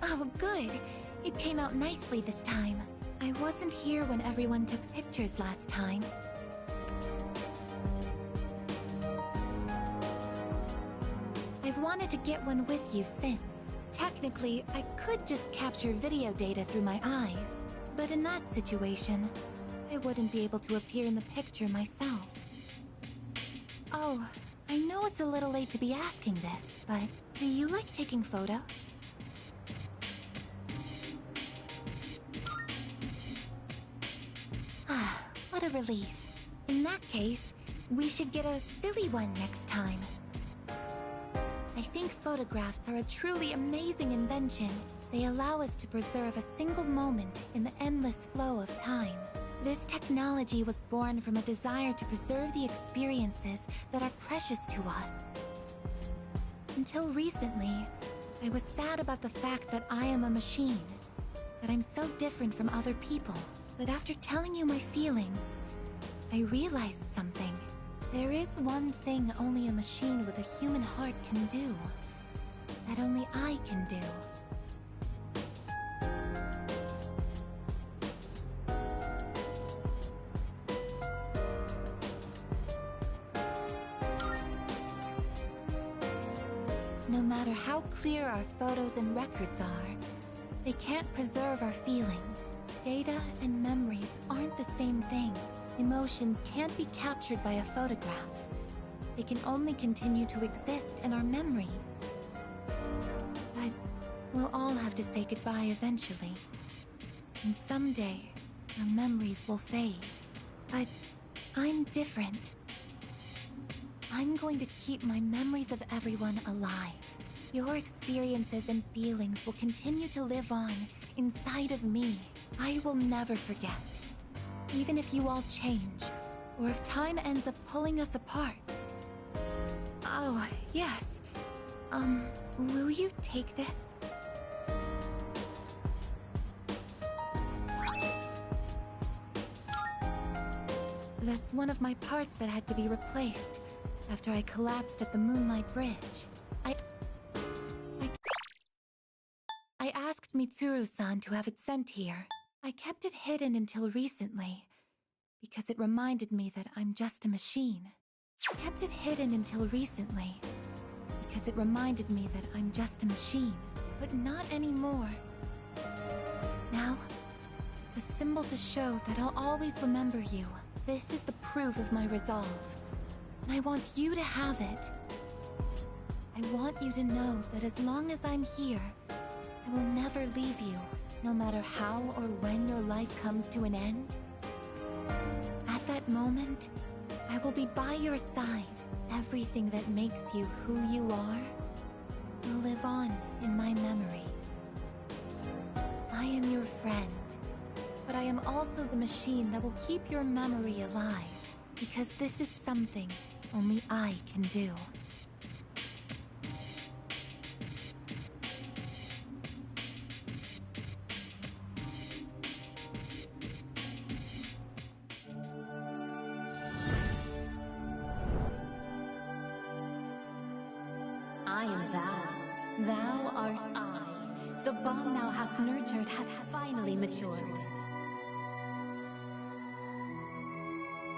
Oh, good. It came out nicely this time. I wasn't here when everyone took pictures last time. I've wanted to get one with you since. Technically, I could just capture video data through my eyes, but in that situation, I wouldn't be able to appear in the picture myself. Oh, I know it's a little late to be asking this, but do you like taking photos? Ah, what a relief. In that case, we should get a silly one next time. I think photographs are a truly amazing invention. They allow us to preserve a single moment in the endless flow of time. This technology was born from a desire to preserve the experiences that are precious to us. Until recently, I was sad about the fact that I am a machine, that I'm so different from other people. But after telling you my feelings, I realized something. There is one thing only a machine with a human heart can do. That only I can do. No matter how clear our photos and records are, they can't preserve our feelings. Data and memories aren't the same thing. Emotions can't be captured by a photograph. They can only continue to exist in our memories. But we'll all have to say goodbye eventually. And someday, our memories will fade. But I'm different. I'm going to keep my memories of everyone alive. Your experiences and feelings will continue to live on inside of me. I will never forget. Even if you all change, or if time ends up pulling us apart. Oh, yes. Will you take this? That's one of my parts that had to be replaced after I collapsed at the Moonlight Bridge. I asked Mitsuru-san to have it sent here. I kept it hidden until recently, because it reminded me that I'm just a machine. Kept it hidden until recently, because it reminded me that I'm just a machine, but not anymore. Now, it's a symbol to show that I'll always remember you. This is the proof of my resolve, and I want you to have it. I want you to know that as long as I'm here, I will never leave you, no matter how or when your life comes to an end. At that moment, I will be by your side. Everything that makes you who you are will live on in my memories. I am your friend, but I am also the machine that will keep your memory alive, because this is something only I can do. I am thou. Thou art I. The bond thou hast nurtured hath finally matured.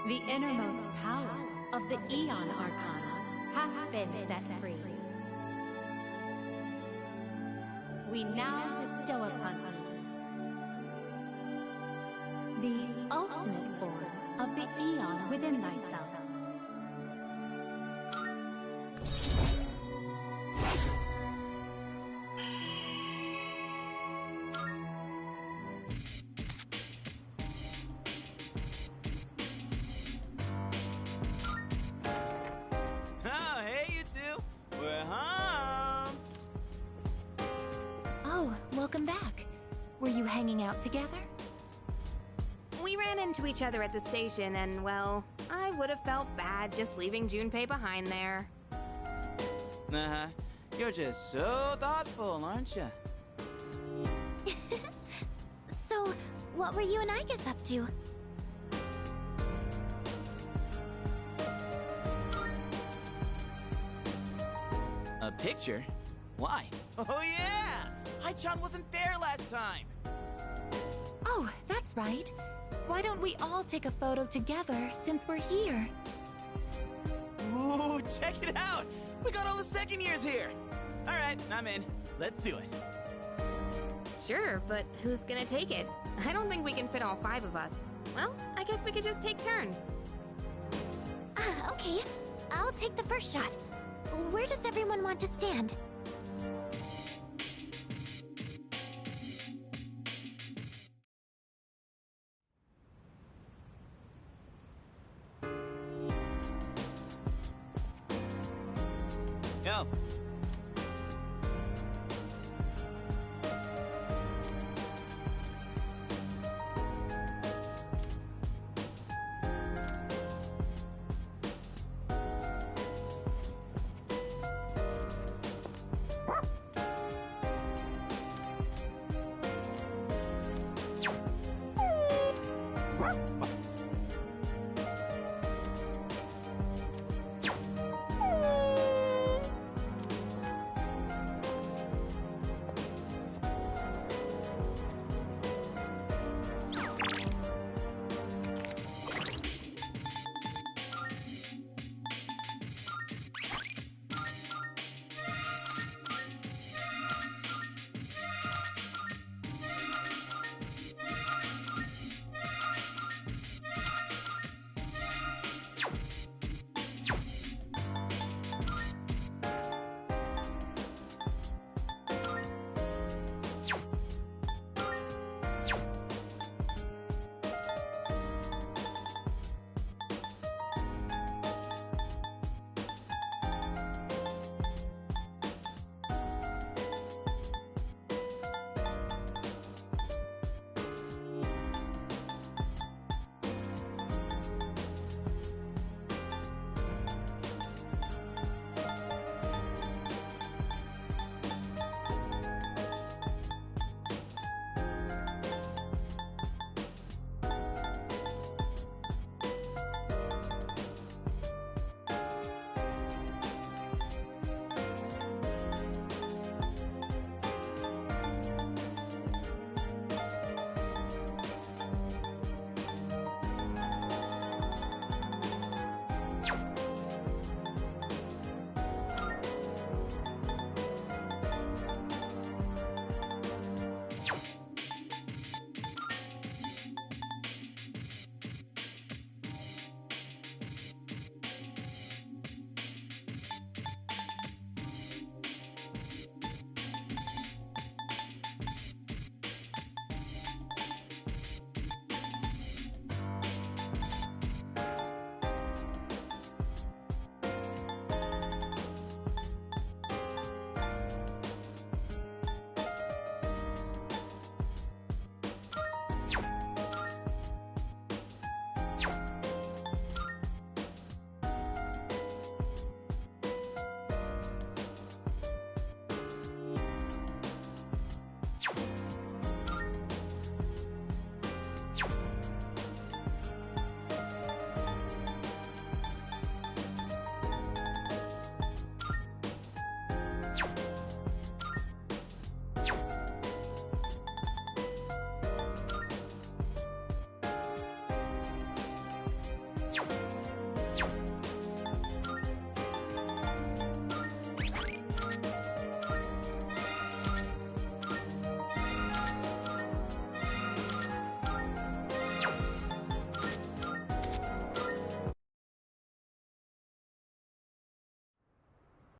The innermost power of the Aeon Arcana hath been set free. We now bestow upon thee the ultimate form of the Aeon within thyself. Oh, hey, you two. We're home. Oh, welcome back. Were you hanging out together? We ran into each other at the station and, well, I would have felt bad just leaving Junpei behind there. Uh-huh. You're just so thoughtful, aren't you? So, what were you and Igus up to? A picture? Why? Oh yeah! Hai-chan wasn't there last time! Oh, that's right. Why don't we all take a photo together since we're here? Ooh, check it out! We got all the second years here! Alright, I'm in. Let's do it. Sure, but who's gonna take it? I don't think we can fit all 5 of us. Well, I guess we could just take turns. Okay. I'll take the first shot. Where does everyone want to stand? Yo,